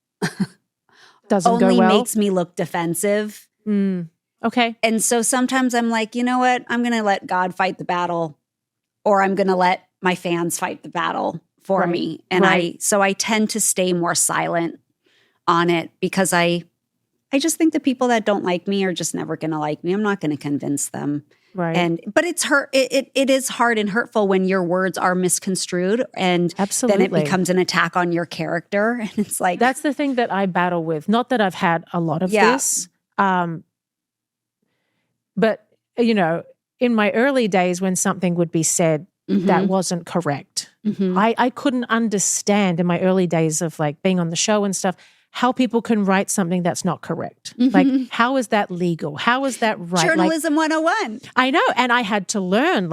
S1: doesn't
S2: only
S1: go well.
S2: Makes me look defensive.
S1: Okay.
S2: And so sometimes I'm like, you know what? I'm going to let God fight the battle, or I'm going to let my fans fight the battle for me. And I tend to stay more silent on it because I just think the people that don't like me are just never going to like me. I'm not going to convince them.
S1: Right.
S2: But it's it is hard and hurtful when your words are misconstrued, and
S1: Absolutely.
S2: then it becomes an attack on your character. And it's like,
S1: that's the thing that I battle with. Not that I've had a lot of this, but in my early days when something would be said that wasn't correct, I couldn't understand in my early days of being on the show and stuff, how people can write something that's not correct. How is that legal? How is that right?
S2: Journalism 101.
S1: I know. And I had to learn,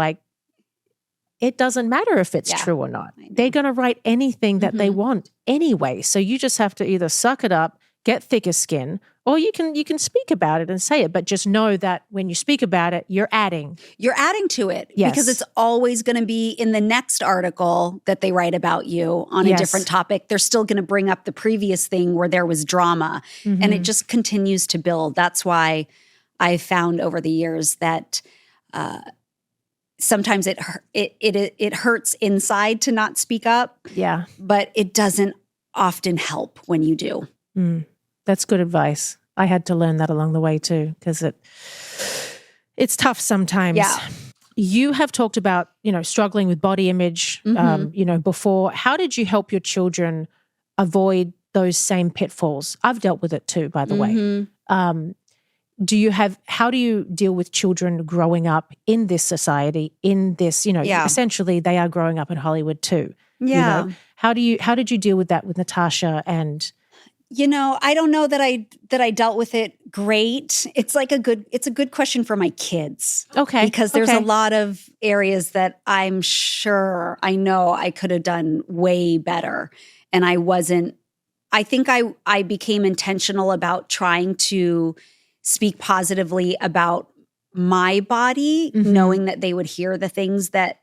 S1: it doesn't matter if it's true or not. They're going to write anything that they want anyway. So you just have to either suck it up, get thicker skin, or you can speak about it and say it. But just know that when you speak about it, you're adding
S2: to it. Yes. Because it's always going to be in the next article that they write about you on a different topic. They're still going to bring up the previous thing where there was drama. And it just continues to build. That's why I've found over the years that sometimes it hurts inside to not speak up.
S1: Yeah.
S2: But it doesn't often help when you do.
S1: That's good advice. I had to learn that along the way too, because it's tough sometimes.
S2: Yeah.
S1: You have talked about, struggling with body image, before. How did you help your children avoid those same pitfalls? I've dealt with it too, by the way. How do you deal with children growing up in this society, in this, essentially they are growing up in Hollywood too.
S2: Yeah.
S1: How did you deal with that with Natasha and...
S2: I don't know that I dealt with it great. It's a good question for my kids.
S1: Okay.
S2: Because there's a lot of areas that I know I could have done way better. And I think I became intentional about trying to speak positively about my body, knowing that they would hear the things that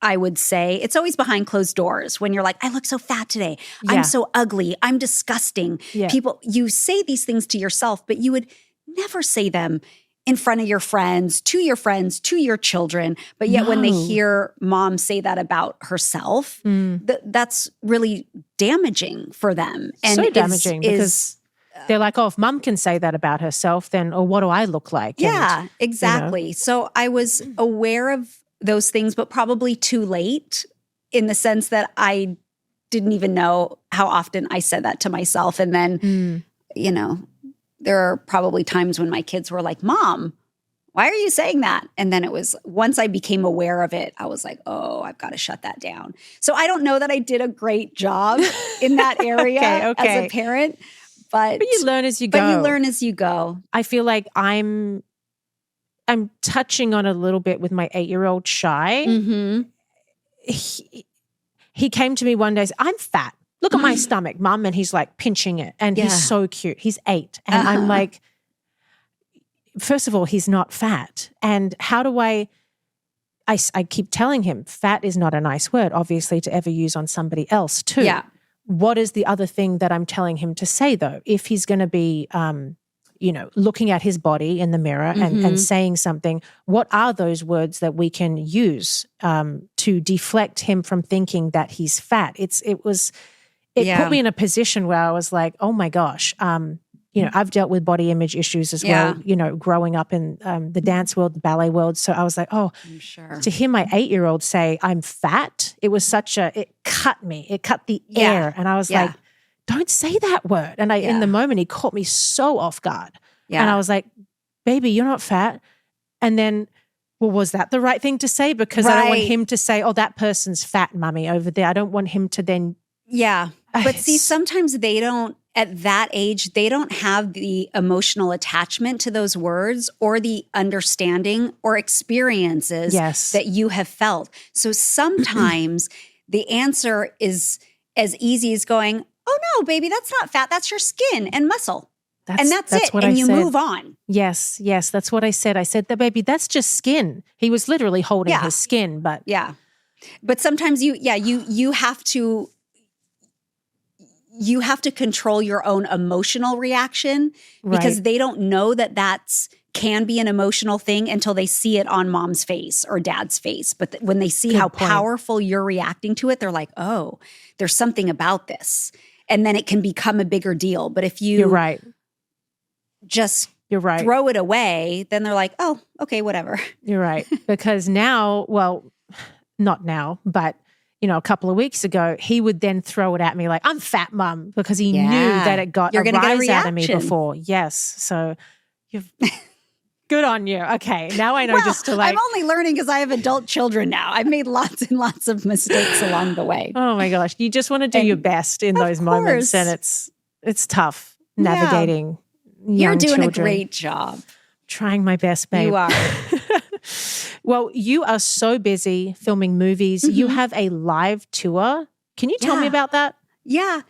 S2: I would say. It's always behind closed doors when you're like, I look so fat today. Yeah. I'm so ugly. I'm disgusting. Yeah. You say these things to yourself, but you would never say them in front of your friends, to your children. But yet when they hear mom say that about herself, that's really damaging for them. And
S1: so damaging because they're like, oh, if mom can say that about herself, then, or what do I look like?
S2: Yeah, exactly. So I was aware of those things, but probably too late, in the sense that I didn't even know how often I said that to myself. And then, there are probably times when my kids were like, Mom, why are you saying that? And then it was, once I became aware of it, I was like, oh, I've got to shut that down. So I don't know that I did a great job in that area as a parent. But
S1: you learn as you go.
S2: But you learn as you go.
S1: I feel like I'm touching on a little bit with my 8-year-old Shy.
S2: Mm-hmm.
S1: He came to me one day and said, I'm fat. Look at my stomach, Mum. And he's like pinching it. And he's so cute. He's 8. And I'm like, first of all, he's not fat. And how do I keep telling him fat is not a nice word, obviously, to ever use on somebody else too.
S2: Yeah.
S1: What is the other thing that I'm telling him to say, though? If he's going to be, looking at his body in the mirror and saying something, what are those words that we can use to deflect him from thinking that he's fat? It put me in a position where I was like, oh my gosh, I've dealt with body image issues as well, growing up in the dance world, the ballet world. So I was like, oh,
S2: I'm sure.
S1: To hear my 8-year-old say I'm fat, it was it cut me. It cut the air. And I was like, don't say that word. And in the moment, he caught me so off guard. Yeah. And I was like, baby, you're not fat. And then, well, was that the right thing to say? Because I don't want him to say, oh, that person's fat, Mummy, over there. I don't want him to then.
S2: Yeah. But see, sometimes they don't, at that age, they don't have the emotional attachment to those words or the understanding or experiences that you have felt. So sometimes the answer is as easy as going, oh no, baby, that's not fat. That's your skin and muscle. That's it.
S1: What
S2: and
S1: you
S2: move on.
S1: Yes, that's what I said. I said, that baby, that's just skin. He was literally holding his skin, but.
S2: Yeah. But sometimes you have to control your own emotional reaction because they don't know that can be an emotional thing until they see it on mom's face or dad's face. But when they see how powerful you're reacting to it, they're like, oh, there's something about this. And then it can become a bigger deal. But if you just throw it away, then they're like, oh, okay, whatever.
S1: You're right. Because now, well, not now, but a couple of weeks ago, he would then throw it at me like, I'm fat, Mum, because he knew that it got a rise out of me before. Yes. So you've good on you. Okay. Now I know just to
S2: I'm only learning because I have adult children now. I've made lots and lots of mistakes along the way.
S1: Oh my gosh. You just want to do your best in those moments. And it's tough navigating
S2: You're doing
S1: children.
S2: A great job.
S1: Trying my best, babe.
S2: You are.
S1: Well, you are so busy filming movies. You have a live tour. Can you tell me about that?
S2: Yeah.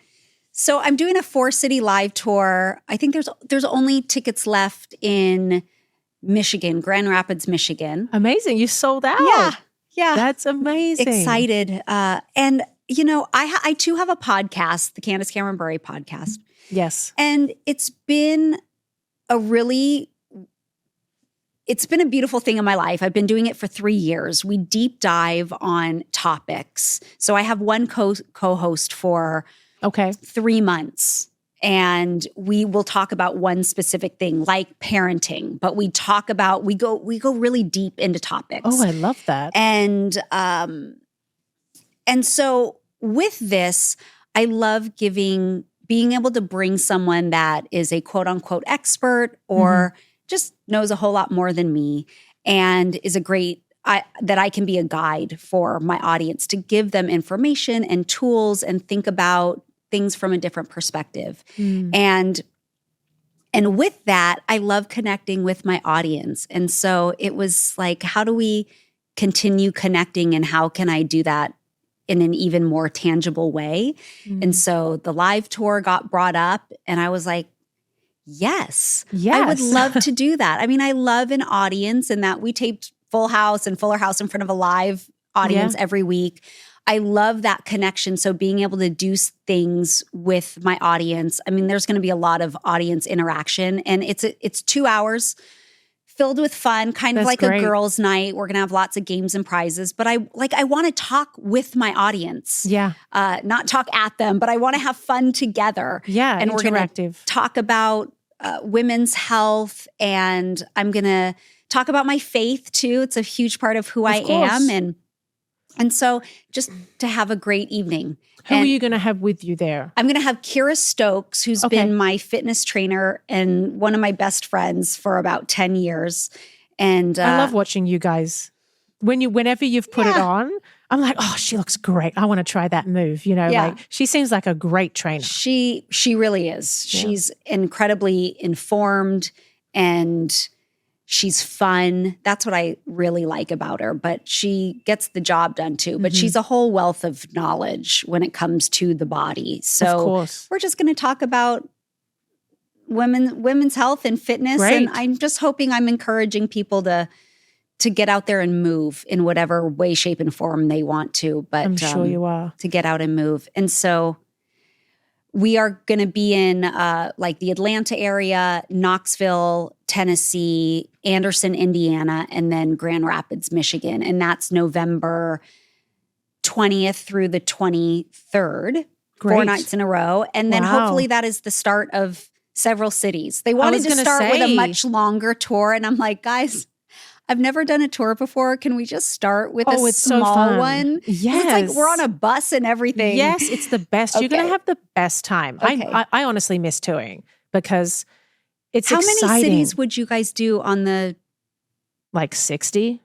S2: So I'm doing a 4-city live tour. I think there's only tickets left in Michigan, Grand Rapids, Michigan.
S1: Amazing. You sold out.
S2: Yeah.
S1: That's amazing.
S2: Excited. And, I too have a podcast, the Candace Cameron Bure podcast.
S1: Yes.
S2: And it's been a beautiful thing in my life. I've been doing it for 3 years. We deep dive on topics. So I have one co-host for 3 months. And we will talk about one specific thing like parenting, but we go really deep into topics.
S1: Oh, I love that.
S2: And so with this, I love being able to bring someone that is a quote unquote expert or just knows a whole lot more than me and is that I can be a guide for my audience to give them information and tools and think about things from a different perspective. And with that, I love connecting with my audience. And so it was like, how do we continue connecting and how can I do that in an even more tangible way? And so the live tour got brought up and I was like, yes, I would love to do that. I mean, I love an audience and that we taped Full House and Fuller House in front of a live audience every week. I love that connection. So being able to do things with my audience, I mean, there's going to be a lot of audience interaction and it's 2 hours filled with fun, kind of like great. A girls' night. We're going to have lots of games and prizes, but I want to talk with my audience.
S1: Yeah.
S2: Not talk at them, but I want to have fun together.
S1: Yeah,
S2: and
S1: interactive.
S2: We're going to talk about women's health, and I'm going to talk about my faith too. It's a huge part of who I am. And so just to have a great evening.
S1: Who are you going to have with you there?
S2: I'm going to have Kira Stokes, who's been my fitness trainer and one of my best friends for about 10 years. And
S1: I love watching you guys. Whenever you've put it on, I'm like, oh, she looks great. I want to try that move. Like she seems like a great trainer.
S2: She really is. Yeah. She's incredibly informed and she's fun. That's what I really like about her. But she gets the job done too. But she's a whole wealth of knowledge when it comes to the body. So we're just going to talk about women's health and fitness. Great. And I'm just hoping I'm encouraging people to get out there and move in whatever way, shape, and form they want to. But
S1: I'm sure you are.
S2: To get out and move. And so we are going to be in like the Atlanta area, Knoxville, Tennessee, Anderson, Indiana, and then Grand Rapids, Michigan. And that's November 20th through the 23rd, 4 nights in a row. And then hopefully that is the start of several cities. They wanted to start with a much longer tour. And I'm like, guys, I've never done a tour before. Can we just start with a small one?
S1: Yes.
S2: It's like we're on a bus and everything.
S1: Yes, it's the best. You're going to have the best time. Okay. I honestly miss touring because it's exciting.
S2: How many cities would you guys do on the...
S1: Like 60?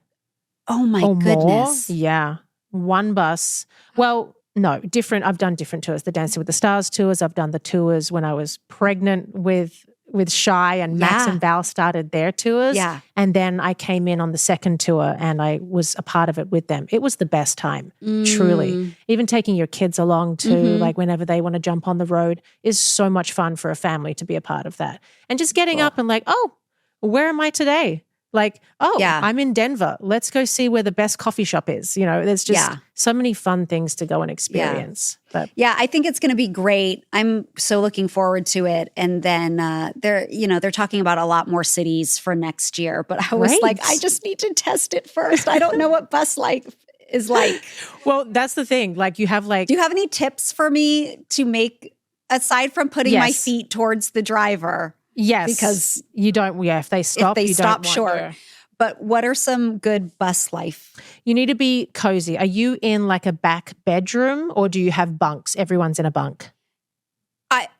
S2: Oh my goodness.
S1: More? Yeah. One bus. Well, no, different. I've done different tours. The Dancing with the Stars tours. I've done the tours when I was pregnant with Shy, and Max and Val started their tours.
S2: Yeah.
S1: And then I came in on the second tour and I was a part of it with them. It was the best time, truly. Even taking your kids along too, like whenever they want to jump on the road is so much fun for a family to be a part of that. And just getting up and like, oh, where am I today? Like, I'm in Denver. Let's go see where the best coffee shop is. There's just so many fun things to go and experience. But
S2: I think it's going to be great. I'm so looking forward to it. And then they're talking about a lot more cities for next year. But I was like, I just need to test it first. I don't know what bus life is like.
S1: Well, that's the thing. Like, you have do
S2: you have any tips for me to make, aside from putting my feet towards the driver?
S1: Yes,
S2: because
S1: you don't. Yeah, if they stop,
S2: sure. But what are some good bus life?
S1: You need to be cozy. Are you in like a back bedroom, or do you have bunks? Everyone's in a bunk.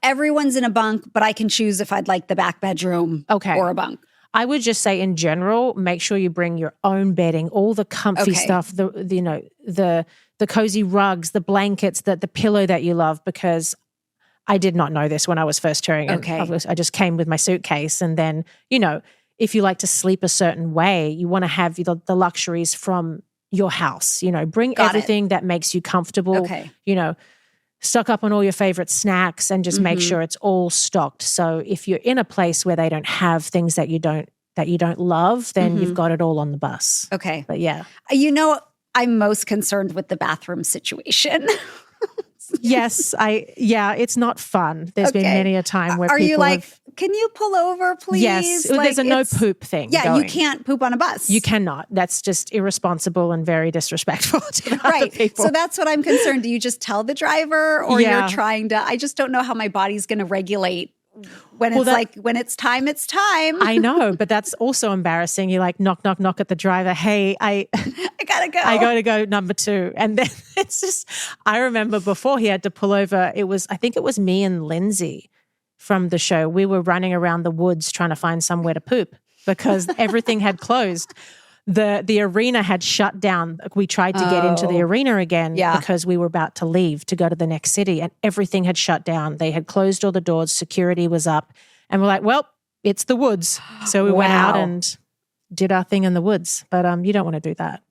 S2: Everyone's in a bunk, but I can choose if I'd like the back bedroom or a bunk.
S1: I would just say in general, make sure you bring your own bedding, all the comfy stuff, the cozy rugs, the blankets, the pillow that you love, because I did not know this when I was first touring. I just came with my suitcase. And then, if you like to sleep a certain way, you want to have the luxuries from your house. Bring everything that makes you comfortable.
S2: Okay.
S1: Stock up on all your favorite snacks and just make sure it's all stocked. So if you're in a place where they don't have things that you don't love, then you've got it all on the bus.
S2: Okay.
S1: But yeah.
S2: I'm most concerned with the bathroom situation.
S1: Yes, it's not fun. There's been many a time where people
S2: can you pull over, please?
S1: Yes, there's a no poop thing.
S2: Yeah,
S1: going.
S2: You can't poop on a bus.
S1: You cannot. That's just irresponsible and very disrespectful to the other people.
S2: So that's what I'm concerned. Do you just tell the driver, or you're trying to? I just don't know how my body's going to regulate when when it's time, it's time.
S1: I know, but that's also embarrassing. You knock, knock, knock at the driver. Hey, I
S2: gotta go.
S1: I gotta go number 2. And then it's just, I remember before he had to pull over, I think it was me and Lindsay from the show. We were running around the woods trying to find somewhere to poop because everything had closed. The arena had shut down. We tried to get into the arena again because we were about to leave to go to the next city, and everything had shut down. They had closed all the doors. Security was up. And we're like, well, it's the woods. So we went out and did our thing in the woods. But you don't want to do that.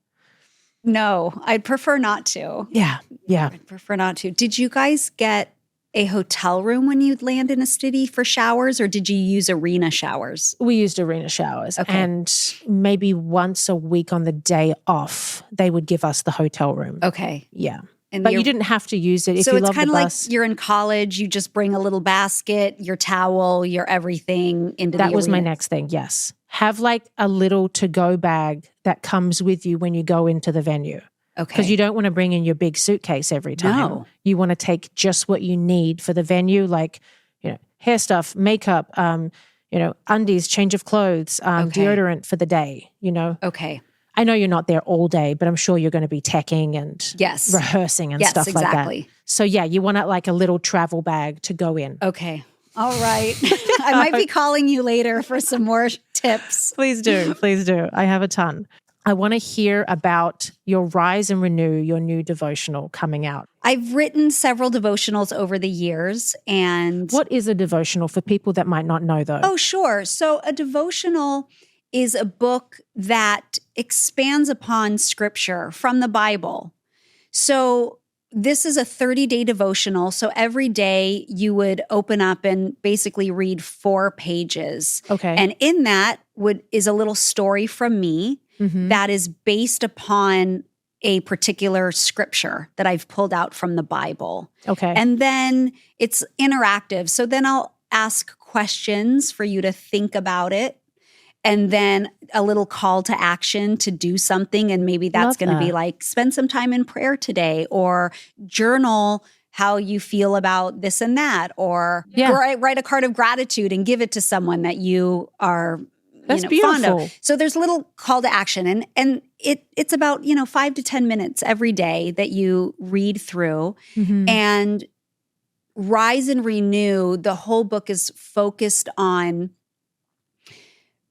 S2: No, I'd prefer not to.
S1: Yeah.
S2: I'd prefer not to. Did you guys get a hotel room when you land in a city for showers, or did you use arena showers?
S1: We used arena showers. Okay. And maybe once a week on the day off, they would give us the hotel room.
S2: Okay.
S1: Yeah. But you didn't have to use it if you love the bus. So it's kind of like
S2: you're in college, you just bring a little basket, your towel, your everything into the arena.
S1: That was my next thing, yes. have like a little to-go bag that comes with you when you go into the venue.
S2: Okay.
S1: Because you don't want to bring in your big suitcase every time.
S2: No.
S1: You want to take just what you need for the venue, like, hair stuff, makeup, undies, change of clothes, deodorant for the day,
S2: Okay.
S1: I know you're not there all day, but I'm sure you're going to be teching and rehearsing and stuff like that. So yeah, you want like a little travel bag to go in.
S2: Okay. All right. I might be calling you later for some more tips.
S1: Please do. Please do. I have a ton. I want to hear about your Rise and Renew, your new devotional coming out.
S2: I've written several devotionals over the years. And
S1: what is a devotional for people that might not know, though?
S2: Oh, sure. So a devotional is a book that expands upon scripture from the Bible. So this is a 30-day devotional. So every day you would open up and basically read 4 pages.
S1: Okay.
S2: And in that is a little story from me that is based upon a particular scripture that I've pulled out from the Bible.
S1: Okay.
S2: And then it's interactive. So then I'll ask questions for you to think about it. And then a little call to action to do something. And maybe that's going to be like, spend some time in prayer today, or journal how you feel about this and that, or write a card of gratitude and give it to someone that you are fond of. So there's a little call to action. And it's about, 5 to 10 minutes every day that you read through. And Rise and Renew, the whole book is focused on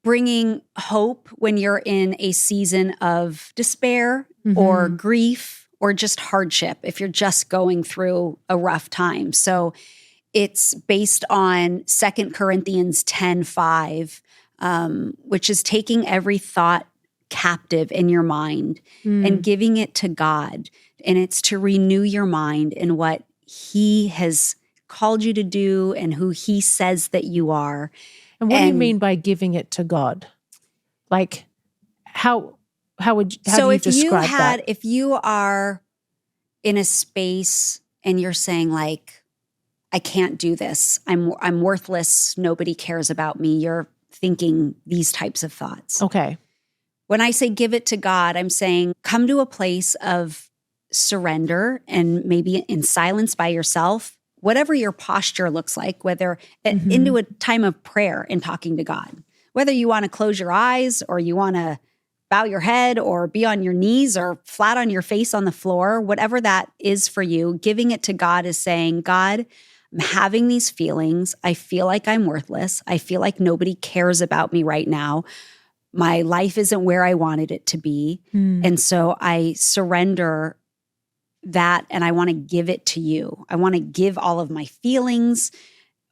S2: bringing hope when you're in a season of despair or grief or just hardship, if you're just going through a rough time. So it's based on 2 Corinthians 10:5, which is taking every thought captive in your mind and giving it to God. And it's to renew your mind in what He has called you to do and who He says that you are.
S1: And what do you mean by giving it to God? Like, how do you describe that?
S2: If you are in a space and you're saying like, I can't do this, I'm worthless, nobody cares about me, you're thinking these types of thoughts.
S1: Okay.
S2: When I say give it to God, I'm saying come to a place of surrender and maybe in silence by yourself, whatever your posture looks like, whether into a time of prayer and talking to God, whether you want to close your eyes or you want to bow your head or be on your knees or flat on your face on the floor, whatever that is for you, giving it to God is saying, God, I'm having these feelings. I feel like I'm worthless. I feel like nobody cares about me right now. My life isn't where I wanted it to be. And so I surrender that and I want to give it to you. I want to give all of my feelings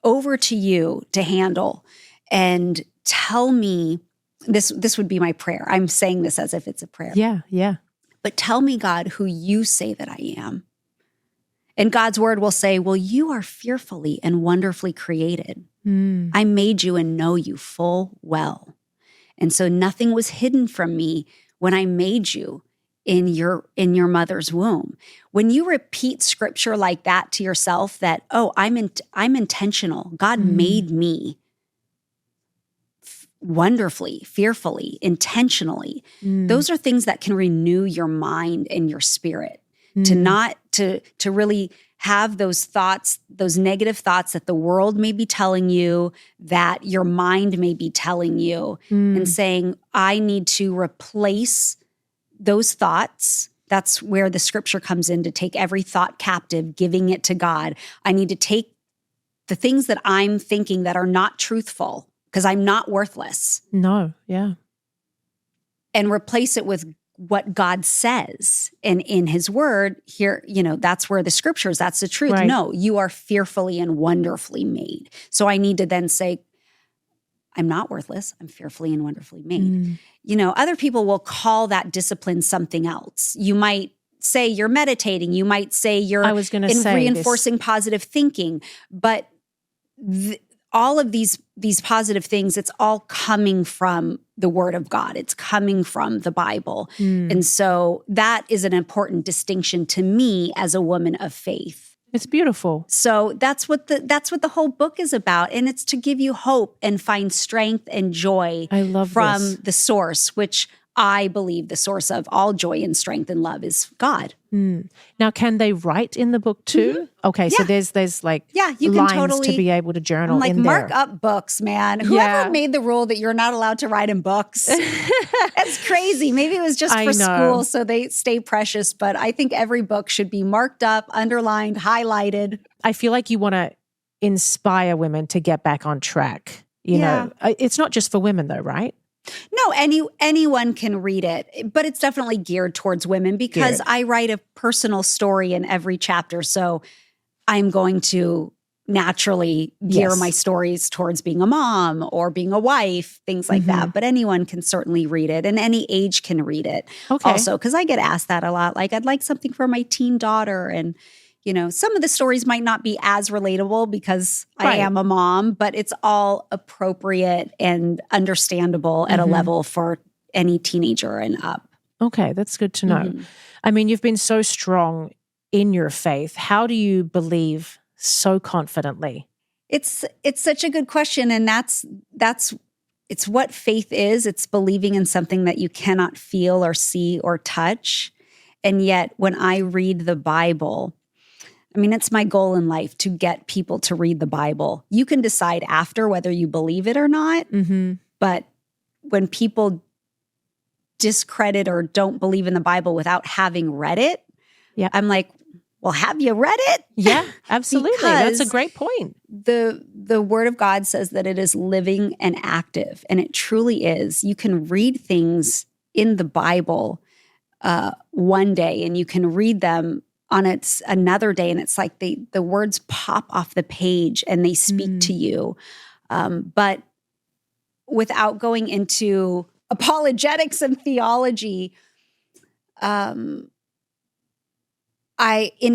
S2: over to you to handle. And tell me, this would be my prayer. I'm saying this as if it's a prayer.
S1: Yeah.
S2: But tell me, God, who you say that I am. And God's word will say, well, you are fearfully and wonderfully created. I made you and know you full well. And so nothing was hidden from me when I made you in your mother's womb. When you repeat scripture like that to yourself, that, oh, I'm intentional. God made me wonderfully, fearfully, intentionally. Those are things that can renew your mind and your spirit. To really have those thoughts, those negative thoughts that the world may be telling you, that your mind may be telling you, and saying, I need to replace those thoughts. That's where the scripture comes in, to take every thought captive, giving it to God. I need to take the things that I'm thinking that are not truthful, because I'm not worthless.
S1: No, yeah.
S2: And replace it with what God says. And in his word here, that's where the scriptures, that's the truth.
S1: Right.
S2: No, you are fearfully and wonderfully made. So I need to then say, I'm not worthless. I'm fearfully and wonderfully made. Other people will call that discipline something else. You might say you're meditating. You might say you're reinforcing positive thinking. But all of these positive things, it's all coming from the word of God. It's coming from the Bible. And so that is an important distinction to me as a woman of faith.
S1: It's beautiful.
S2: So that's what the whole book is about. And it's to give you hope and find strength and joy from the source, which I believe the source of all joy and strength and love is God.
S1: Now, can they write in the book too? Okay, so there's like
S2: you
S1: lines
S2: can totally,
S1: to be able to journal
S2: like,
S1: in
S2: mark
S1: there.
S2: up books, man. Whoever made the rule that you're not allowed to write in books, that's crazy. Maybe it was just for school so they stay precious, but I think every book should be marked up, underlined, highlighted.
S1: I feel like you want to inspire women to get back on track. You know, it's not just for women though, right?
S2: No, anyone can read it, but it's definitely geared towards women because I write a personal story in every chapter. So I'm going to naturally gear my stories towards being a mom or being a wife, things like that. But anyone can certainly read it, and any age can read it. Also, because I get asked that a lot. Like, I'd like something for my teen daughter, and some of the stories might not be as relatable because I am a mom, but it's all appropriate and understandable at a level for any teenager and up.
S1: Okay, that's good to know. I mean, you've been so strong in your faith. How do you believe so confidently?
S2: It's such a good question, and that's it's what faith is. It's believing in something that you cannot feel or see or touch. And yet, when I read the Bible, I mean, it's my goal in life to get people to read the Bible. You can decide after whether you believe it or not, but when people discredit or don't believe in the Bible without having read it, I'm like, well, have you read it?
S1: Yeah, absolutely. That's a great point.
S2: The Word of God says that it is living and active, and it truly is. You can read things in the Bible one day, and you can read them on it's another day, and it's like the words pop off the page and they speak to you. But without going into apologetics and theology, in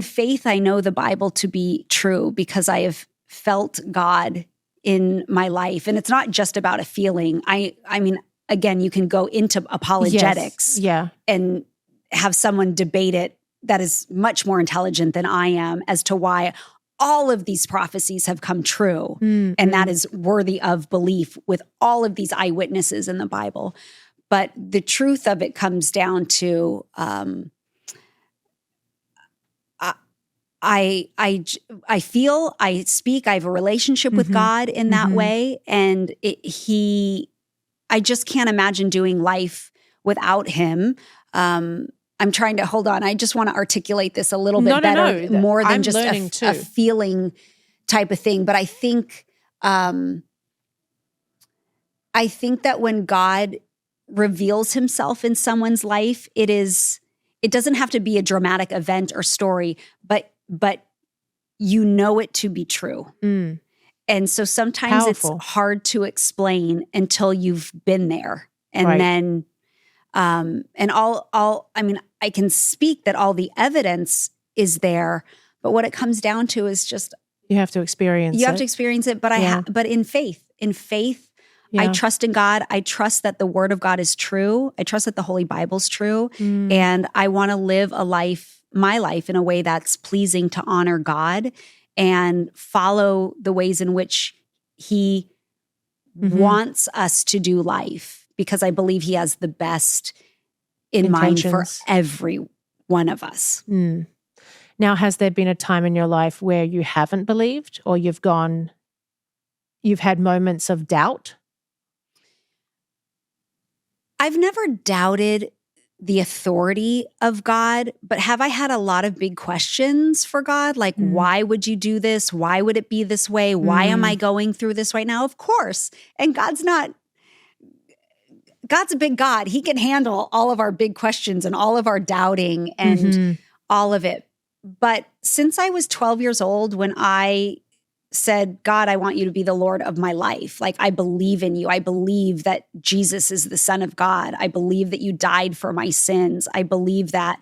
S2: faith, I know the Bible to be true because I have felt God in my life. And it's not just about a feeling. I mean, again, you can go into apologetics and have someone debate it that is much more intelligent than I am as to why all of these prophecies have come true. And that is worthy of belief with all of these eyewitnesses in the Bible. But the truth of it comes down to I feel, I speak, I have a relationship with God in that way. And I just can't imagine doing life without him. I'm trying to, hold on, I just want to articulate this a little bit better, more than just a feeling type of thing. But I think that when God reveals himself in someone's life, it doesn't have to be a dramatic event or story, but you know it to be true. And so sometimes it's hard to explain until you've been there. And then, and I mean, I can speak that all the evidence is there, but what it comes down to is just
S1: you have to experience it.
S2: You have to experience it, but but in faith, I trust in God. I trust that the Word of God is true. I trust that the Holy Bible's true, and I want to live my life in a way that's pleasing to honor God and follow the ways in which He wants us to do life, because I believe He has the best in mind for every one of us.
S1: Now, has there been a time in your life where you haven't believed, or you've had moments of doubt?
S2: I've never doubted the authority of God, but have I had a lot of big questions for God? Like, why would you do this? Why would it be this way? Why am I going through this right now? Of course. And God's a big God. He can handle all of our big questions and all of our doubting and all of it. But since I was 12 years old, when I said, God, I want you to be the Lord of my life. Like, I believe in you. I believe that Jesus is the Son of God. I believe that you died for my sins. I believe that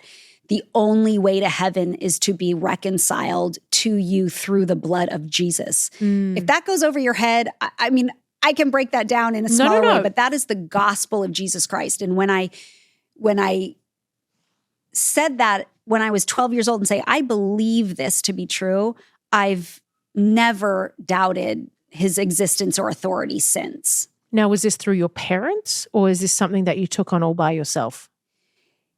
S2: the only way to heaven is to be reconciled to you through the blood of Jesus. If that goes over your head, I mean, I can break that down in a smaller way, but that is the gospel of Jesus Christ. And when I said that when I was 12 years old and say, I believe this to be true, I've never doubted his existence or authority since.
S1: Now, was this through your parents, or is this something that you took on all by yourself?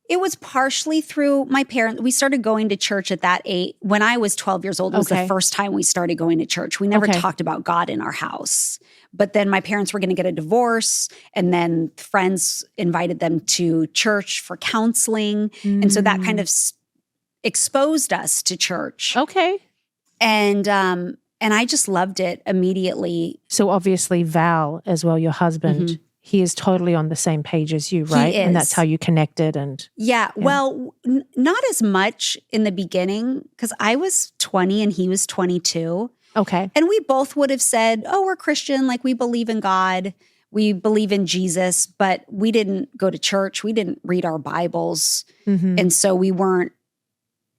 S2: It was partially through my parents. We started going to church at that age. When I was 12 years old, it was the first time we started going to church. We never talked about God in our house. But then my parents were going to get a divorce, and then friends invited them to church for counseling. And so that kind of exposed us to church.
S1: Okay.
S2: And I just loved it immediately.
S1: So obviously Val as well, your husband, he is totally on the same page as you, right?
S2: He is.
S1: And that's how you connected. And
S2: well, not as much in the beginning, because I was 20 and he was 22.
S1: Okay.
S2: And we both would have said, oh, we're Christian, like we believe in God, we believe in Jesus, but we didn't go to church, we didn't read our Bibles. And so we weren't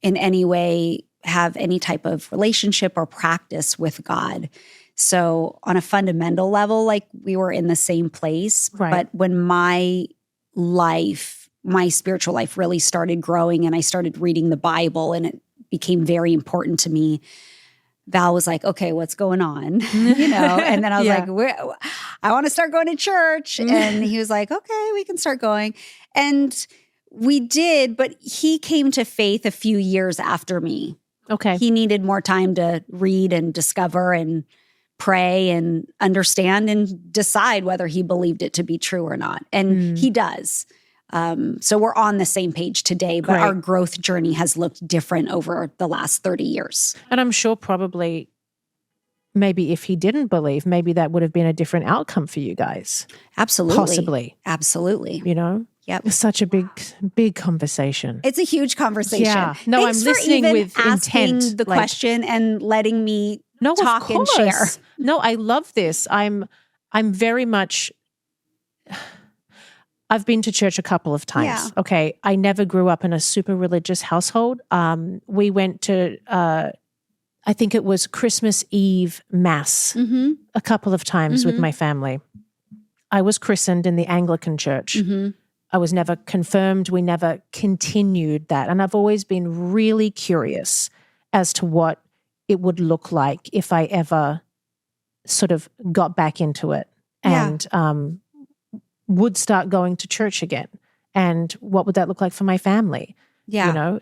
S2: in any way have any type of relationship or practice with God. So on a fundamental level, like we were in the same place.
S1: Right.
S2: But when my spiritual life really started growing and I started reading the Bible and it became very important to me, Val was like, okay, what's going on? And then I was like, I want to start going to church. And he was like, okay, we can start going. And we did, but he came to faith a few years after me.
S1: Okay.
S2: He needed more time to read and discover and pray and understand and decide whether he believed it to be true or not. And he does. So we're on the same page today, but our growth journey has looked different over the last 30 years.
S1: And I'm sure probably maybe if he didn't believe, maybe that would have been a different outcome for you guys.
S2: Absolutely.
S1: Possibly.
S2: Absolutely.
S1: Yep. It's such a big conversation.
S2: It's a huge conversation.
S1: Yeah. No,
S2: Thanks
S1: I'm listening
S2: for even
S1: with
S2: asking
S1: intent.
S2: the question and letting me talk and share.
S1: No, I love this. I'm very much, I've been to church a couple of times.
S2: Yeah.
S1: Okay. I never grew up in a super religious household. We went to, I think it was Christmas Eve Mass a couple of times with my family. I was christened in the Anglican church. I was never confirmed. We never continued that. And I've always been really curious as to what it would look like if I ever sort of got back into it and would start going to church again. And what would that look like for my family?
S2: Yeah.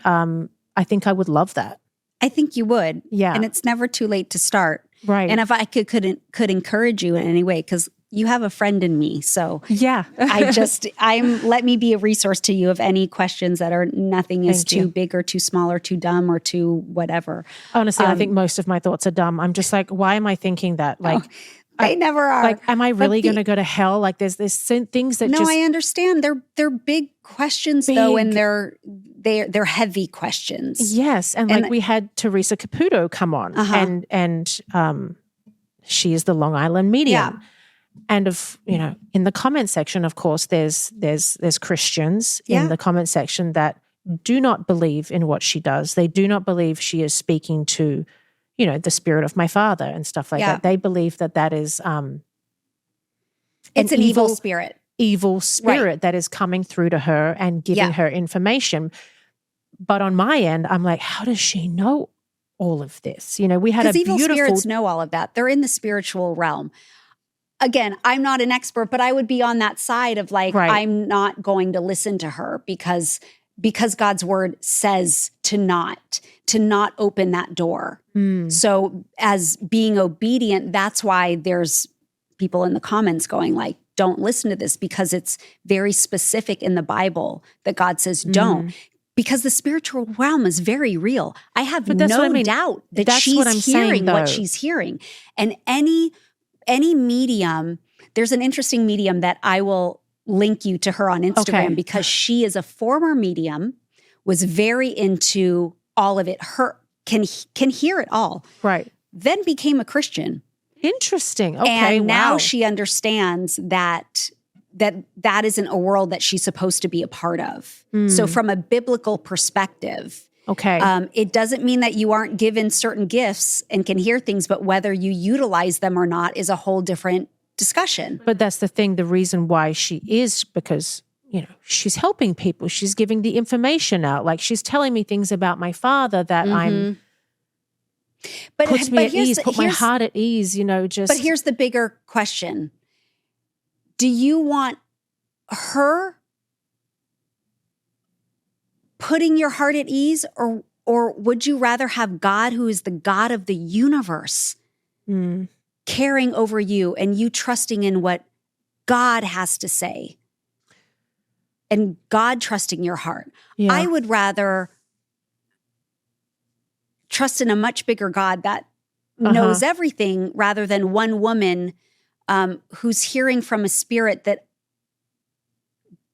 S1: I think I would love that.
S2: I think you would.
S1: Yeah.
S2: And it's never too late to start.
S1: Right.
S2: And if I could encourage you in any way, because you have a friend in me. So
S1: yeah,
S2: let me be a resource to you of any questions that are nothing is too big or too small or too dumb or too whatever.
S1: Honestly, I think most of my thoughts are dumb. I'm just like, why am I thinking that? Like,
S2: they never are.
S1: Like, am I really going to go to hell? Like, there's things that
S2: I understand. They're big questions though, and they're heavy questions.
S1: Yes, and like we had Teresa Caputo come on, and she is the Long Island medium.
S2: Yeah.
S1: And in the comment section, of course, there's Christians in the comment section that do not believe in what she does. They do not believe she is speaking to, the spirit of my father and stuff like that. They believe that is
S2: it's an evil spirit.
S1: Evil spirit that is coming through to her and giving her information. But on my end, I'm like, how does she know all of this? We had a
S2: evil
S1: beautiful
S2: spirits know all of that. They're in the spiritual realm. Again, I'm not an expert, but I would be on that side of like, I'm not going to listen to her because God's word says to not open that door. So as being obedient, that's why there's people in the comments going like, don't listen to this because it's very specific in the Bible that God says don't. Because the spiritual realm is very real. I have no doubt that she's hearing what she's hearing. And any medium, there's an interesting medium that I will link you to her on Instagram because she is a former medium, was very into all of it. Her can hear it all.
S1: Right.
S2: Then became a Christian.
S1: Interesting. Okay.
S2: And now she understands that isn't a world that she's supposed to be a part of. So from a biblical perspective, it doesn't mean that you aren't given certain gifts and can hear things, but whether you utilize them or not is a whole different discussion.
S1: But that's the thing. The reason why she is because she's helping people. She's giving the information out. Like, she's telling me things about my father that puts me at ease, put my heart at ease, just.
S2: But here's the bigger question. Do you want her putting your heart at ease, or would you rather have God, who is the God of the universe, caring over you and you trusting in what God has to say and God trusting your heart? Yeah. I would rather trust in a much bigger God that knows everything rather than one woman who's hearing from a spirit that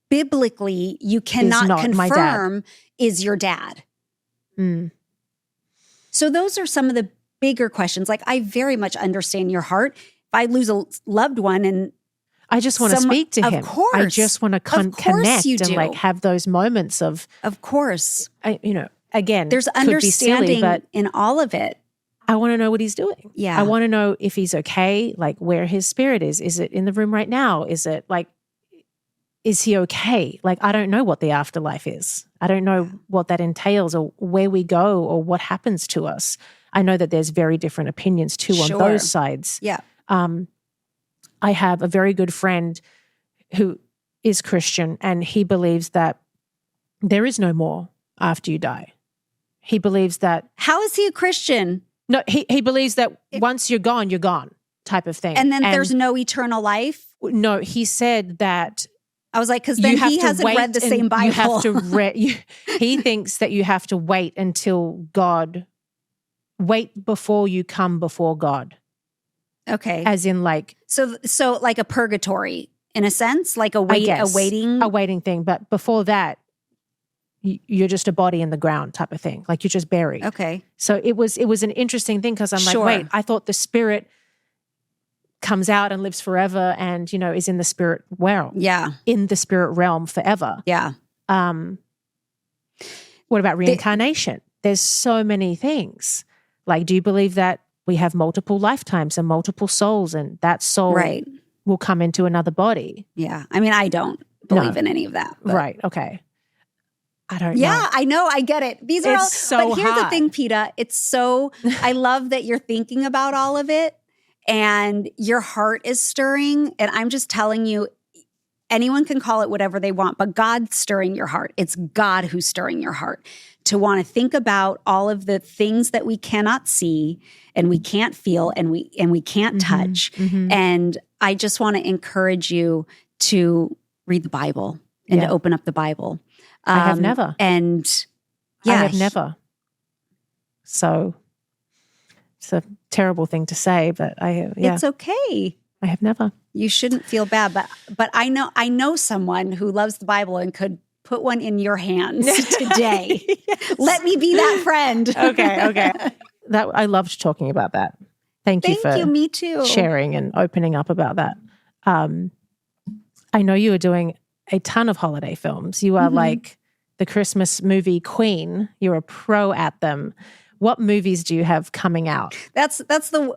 S2: biblically you cannot confirm is your dad. So those are some of the bigger questions. Like, I very much understand your heart. If I lose a loved one and
S1: I just want to speak to him.
S2: Of course.
S1: I just want to connect and like have those moments of
S2: course.
S1: Again,
S2: there's understanding
S1: silly, but
S2: in all of it.
S1: I want to know what he's doing.
S2: Yeah.
S1: I want to know if he's okay, like where his spirit is. Is it in the room right now? Is it like, is he okay? Like, I don't know what the afterlife is. I don't know what that entails or where we go or what happens to us. I know that there's very different opinions too on those sides.
S2: Yeah.
S1: I have a very good friend who is Christian, and he believes that there is no more after you die. He believes that.
S2: How is he a Christian?
S1: No, he believes that once you're gone type of thing.
S2: And then there's no eternal life?
S1: No, he said that.
S2: I was like, because then he hasn't read the same Bible.
S1: You have to he thinks that you have to wait until wait before you come before God.
S2: Okay.
S1: As in like.
S2: So like a purgatory in a sense, like a waiting
S1: thing. But before that, you're just a body in the ground type of thing. Like, you're just buried.
S2: Okay.
S1: So it was an interesting thing because I'm like, wait, I thought the spirit comes out and lives forever and, is in the spirit realm.
S2: Yeah.
S1: In the spirit realm forever.
S2: Yeah.
S1: What about reincarnation? There's so many things. Like, do you believe that we have multiple lifetimes and multiple souls and that soul will come into another body?
S2: Yeah. I mean, I don't believe in any of that. But.
S1: Right. Okay. I don't know.
S2: Yeah, I know. I get it. These are all.
S1: So
S2: but here's
S1: hard.
S2: the thing, Peta. It's so. I love that you're thinking about all of it, and your heart is stirring. And I'm just telling you, anyone can call it whatever they want, but God's stirring your heart. It's God who's stirring your heart to want to think about all of the things that we cannot see and we can't feel and we can't touch. And I just want to encourage you to read the Bible and to open up the Bible.
S1: I have never.
S2: And
S1: I have never. So it's a terrible thing to say, but
S2: it's okay.
S1: I have never.
S2: You shouldn't feel bad, but I know someone who loves the Bible and could put one in your hands today. Yes. Let me be that friend.
S1: Okay. That I loved talking about that. Thank you for
S2: me too.
S1: Sharing and opening up about that. I know you are doing a ton of holiday films. You are like the Christmas movie queen. You're a pro at them. What movies do you have coming out?
S2: That's the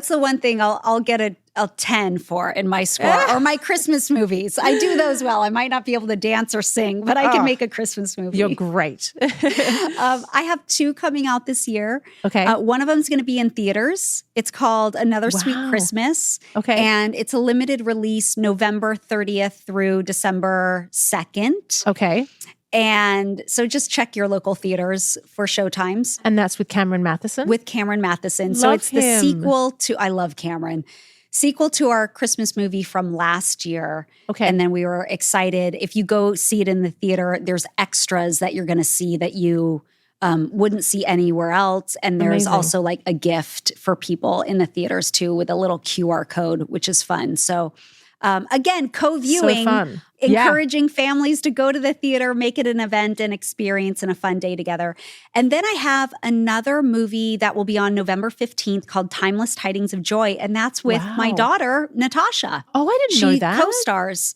S2: one thing I'll get a 10 for in my score, or my Christmas movies. I do those well. I might not be able to dance or sing, but I can make a Christmas movie.
S1: You're great.
S2: I have 2 coming out this year.
S1: Okay.
S2: One of them is going to be in theaters. It's called Another Sweet Christmas.
S1: Okay.
S2: And it's a limited release November 30th through December 2nd.
S1: Okay.
S2: And so just check your local theaters for showtimes.
S1: And that's with Cameron Matheson?
S2: With Cameron Matheson.
S1: Love
S2: so it's
S1: him.
S2: The sequel to, I love Cameron. Sequel to our Christmas movie from last year.
S1: Okay.
S2: And then we were excited. If you go see it in the theater, there's extras that you're going to see that you wouldn't see anywhere else. And there's also like a gift for people in the theaters too with a little QR code, which is fun. So again, co-viewing,
S1: so fun.
S2: Encouraging families to go to the theater, make it an event and experience and a fun day together. And then I have another movie that will be on November 15th called Timeless Tidings of Joy. And that's with my daughter, Natasha.
S1: Oh, I didn't know that.
S2: She co-stars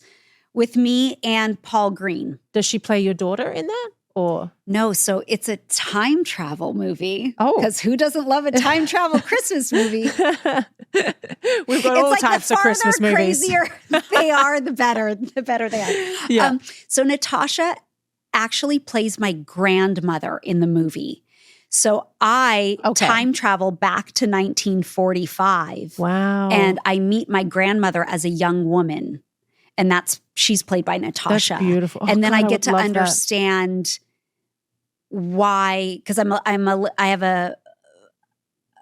S2: with me and Paul Green.
S1: Does she play your daughter in that? Or
S2: no, so it's a time travel movie.
S1: Oh.
S2: Because who doesn't love a time travel Christmas movie?
S1: We've got all types of Christmas movies.
S2: Crazier they are, the better they are.
S1: Yeah.
S2: So Natasha actually plays my grandmother in the movie. So I time travel back to 1945.
S1: Wow.
S2: And I meet my grandmother as a young woman. And she's played by Natasha.
S1: That's beautiful.
S2: And then I get to understand why, because I have a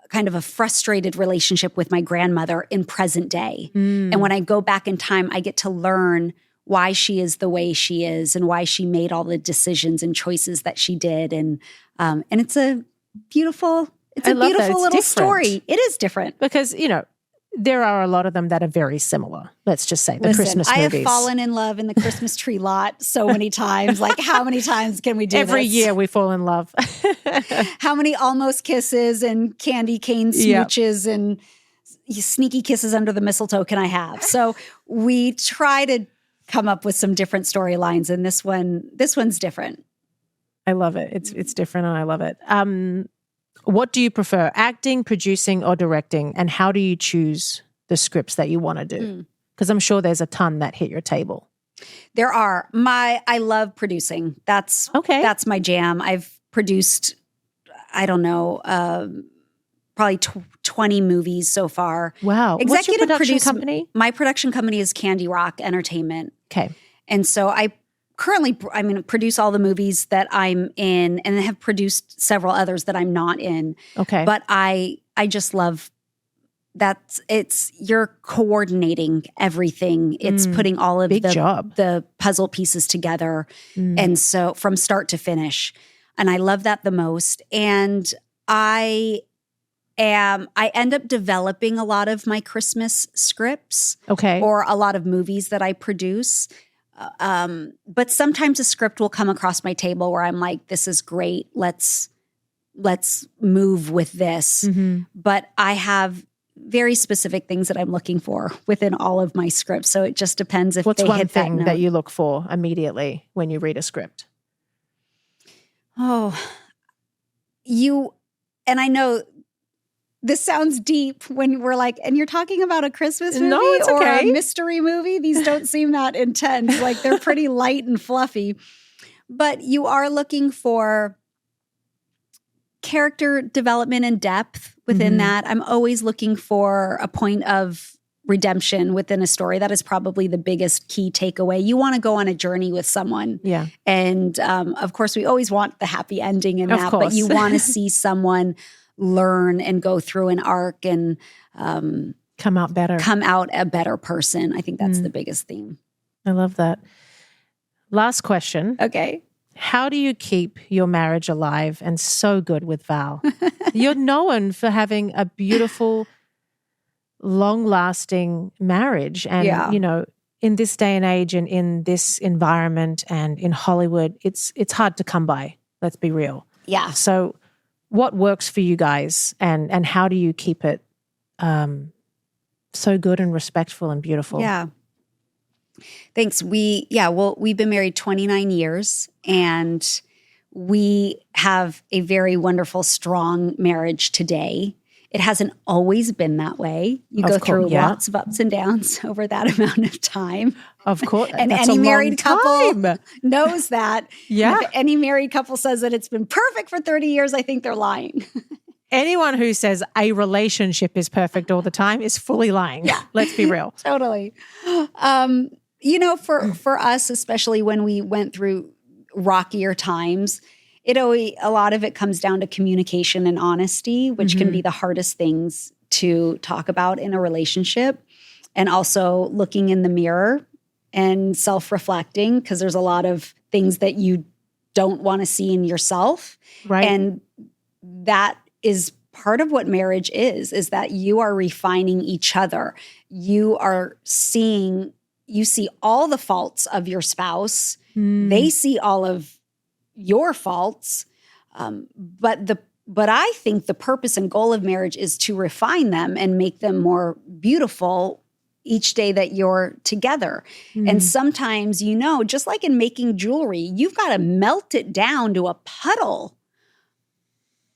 S2: kind of a frustrated relationship with my grandmother in present day. And when I go back in time, I get to learn why she is the way she is and why she made all the decisions and choices that she did. And it's a beautiful little story. It is different.
S1: Because, there are a lot of them that are very similar. Let's just say Christmas movies.
S2: I have fallen in love in the Christmas tree lot so many times. Like, how many times can we do
S1: Every year we fall in love.
S2: How many almost kisses and candy cane smooches and sneaky kisses under the mistletoe can I have? So we try to come up with some different storylines, and this one's different.
S1: I love it. It's different, and I love it. What do you prefer, acting, producing, or directing? And how do you choose the scripts that you want to do? Because I'm sure there's a ton that hit your table.
S2: There are. I love producing. That's my jam. I've produced, I don't know, probably 20 movies so far.
S1: Wow. What's your production company?
S2: My production company is Candy Rock Entertainment.
S1: Okay.
S2: And so I currently, produce all the movies that I'm in, and have produced several others that I'm not in.
S1: Okay.
S2: But I just love that you're coordinating everything. It's putting all of the puzzle pieces together. And so from start to finish. And I love that the most. And I end up developing a lot of my Christmas scripts.
S1: Okay.
S2: Or a lot of movies that I produce. But sometimes a script will come across my table where I'm like, this is great. Let's move with this. But I have very specific things that I'm looking for within all of my scripts. So it just depends if
S1: What's
S2: they
S1: one
S2: hit
S1: thing
S2: that note.
S1: that you look for immediately when you read a script?
S2: And I know this sounds deep when we're like, and you're talking about a Christmas movie or a mystery movie. These don't seem that intense. Like, they're pretty light and fluffy. But you are looking for character development and depth within that. I'm always looking for a point of redemption within a story. That is probably the biggest key takeaway. You want to go on a journey with someone. Yeah. And of course, we always want the happy ending in that, but you want to see someone learn and go through an arc and come out a better person. I think that's the biggest theme.
S1: I love that. Last question.
S2: Okay.
S1: How do you keep your marriage alive and so good with Val? You're known for having a beautiful, long-lasting marriage. And, in this day and age and in this environment and in Hollywood, it's hard to come by. Let's be real.
S2: Yeah.
S1: So what works for you guys, and how do you keep it so good and respectful and beautiful?
S2: Yeah. Thanks. We've been married 29 years, and we have a very wonderful, strong marriage today. It hasn't always been that way. You go through lots of ups and downs over that amount of time.
S1: Of course.
S2: And any married couple knows that. Yeah. If any married couple says that it's been perfect for 30 years, I think they're lying.
S1: Anyone who says a relationship is perfect all the time is fully lying. Yeah. Let's be real.
S2: Totally. For us, especially when we went through rockier times, a lot of it comes down to communication and honesty, which can be the hardest things to talk about in a relationship. And also looking in the mirror and self-reflecting, because there's a lot of things that you don't want to see in yourself. Right. And that is part of what marriage is that you are refining each other. You see all the faults of your spouse. They see all of your faults. But I think the purpose and goal of marriage is to refine them and make them more beautiful each day that you're together. And sometimes, just like in making jewelry, you've got to melt it down to a puddle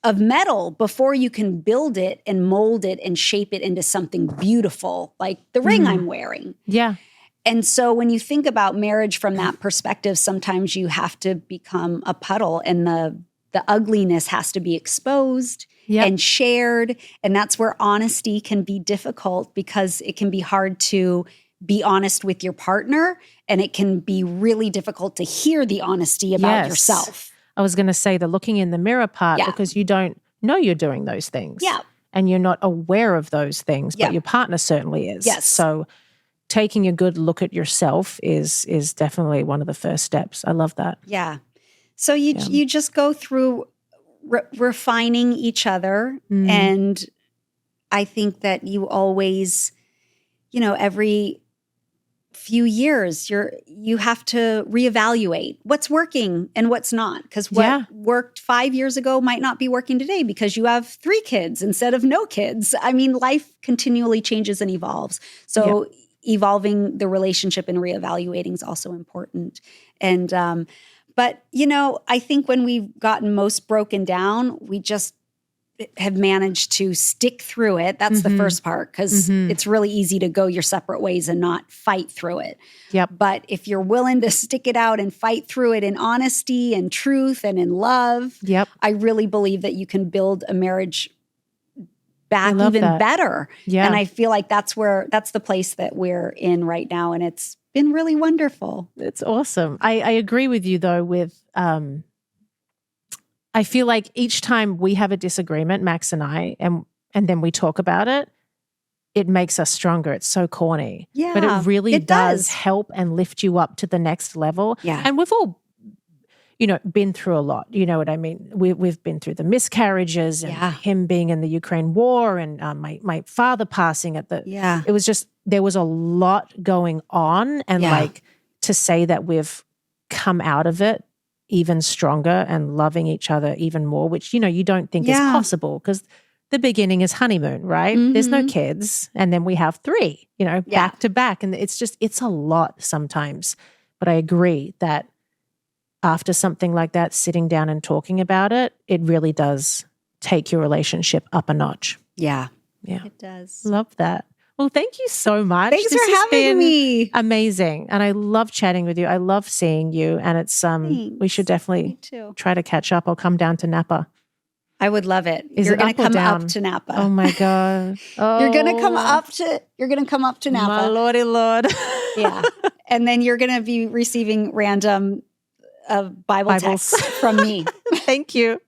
S2: of metal before you can build it and mold it and shape it into something beautiful, like the ring I'm wearing.
S1: Yeah.
S2: And so when you think about marriage from that perspective, sometimes you have to become a puddle, and the ugliness has to be exposed and shared. And that's where honesty can be difficult, because it can be hard to be honest with your partner, and it can be really difficult to hear the honesty about yourself.
S1: I was going to say the looking in the mirror part, because you don't know you're doing those things.
S2: Yeah.
S1: And you're not aware of those things, but your partner certainly is.
S2: Yes.
S1: So taking a good look at yourself is definitely one of the first steps. I love that.
S2: Yeah. So you just go through refining each other. And I think that you always, every few years, you have to reevaluate what's working and what's not, because what worked 5 years ago might not be working today because you have 3 kids instead of no kids. I mean, life continually changes and evolves. So evolving the relationship and reevaluating is also important. And but I think when we've gotten most broken down, we just have managed to stick through it. That's the first part, because it's really easy to go your separate ways and not fight through it.
S1: Yep.
S2: But if you're willing to stick it out and fight through it in honesty and truth and in love, I really believe that you can build a marriage back even better. Yeah. And I feel like that's the place that we're in right now. And it's been really wonderful.
S1: It's awesome. I agree with you though with I feel like each time we have a disagreement, Max and I, and then we talk about it, it makes us stronger. It's so corny.
S2: Yeah.
S1: But it really does help and lift you up to the next level.
S2: Yeah.
S1: And we've all, been through a lot. You know what I mean? We've been through the miscarriages and him being in the Ukraine war and my father passing at the, it was just, there was a lot going on. And to say that we've come out of it even stronger and loving each other even more, which, you don't think is possible, because the beginning is honeymoon, right? There's no kids. And then we have 3, back to back. And it's a lot sometimes. But I agree that after something like that, sitting down and talking about it, it really does take your relationship up a notch.
S2: Yeah.
S1: Yeah.
S2: It does.
S1: Love that. Well, thank you so much.
S2: Thanks for having me.
S1: Amazing. And I love chatting with you. I love seeing you. And it's we should definitely try to catch up. I'll come down to Napa.
S2: I would love it. You're going to come up to Napa.
S1: Oh my God. Oh.
S2: You're going to come up to Napa.
S1: My Lordy Lord.
S2: Yeah. And then you're going to be receiving random Bibles texts from me.
S1: Thank you.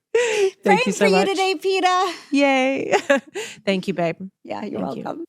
S1: Thank you so much.
S2: Praying for you today, Peta.
S1: Yay. Thank you, babe.
S2: Yeah, you're welcome.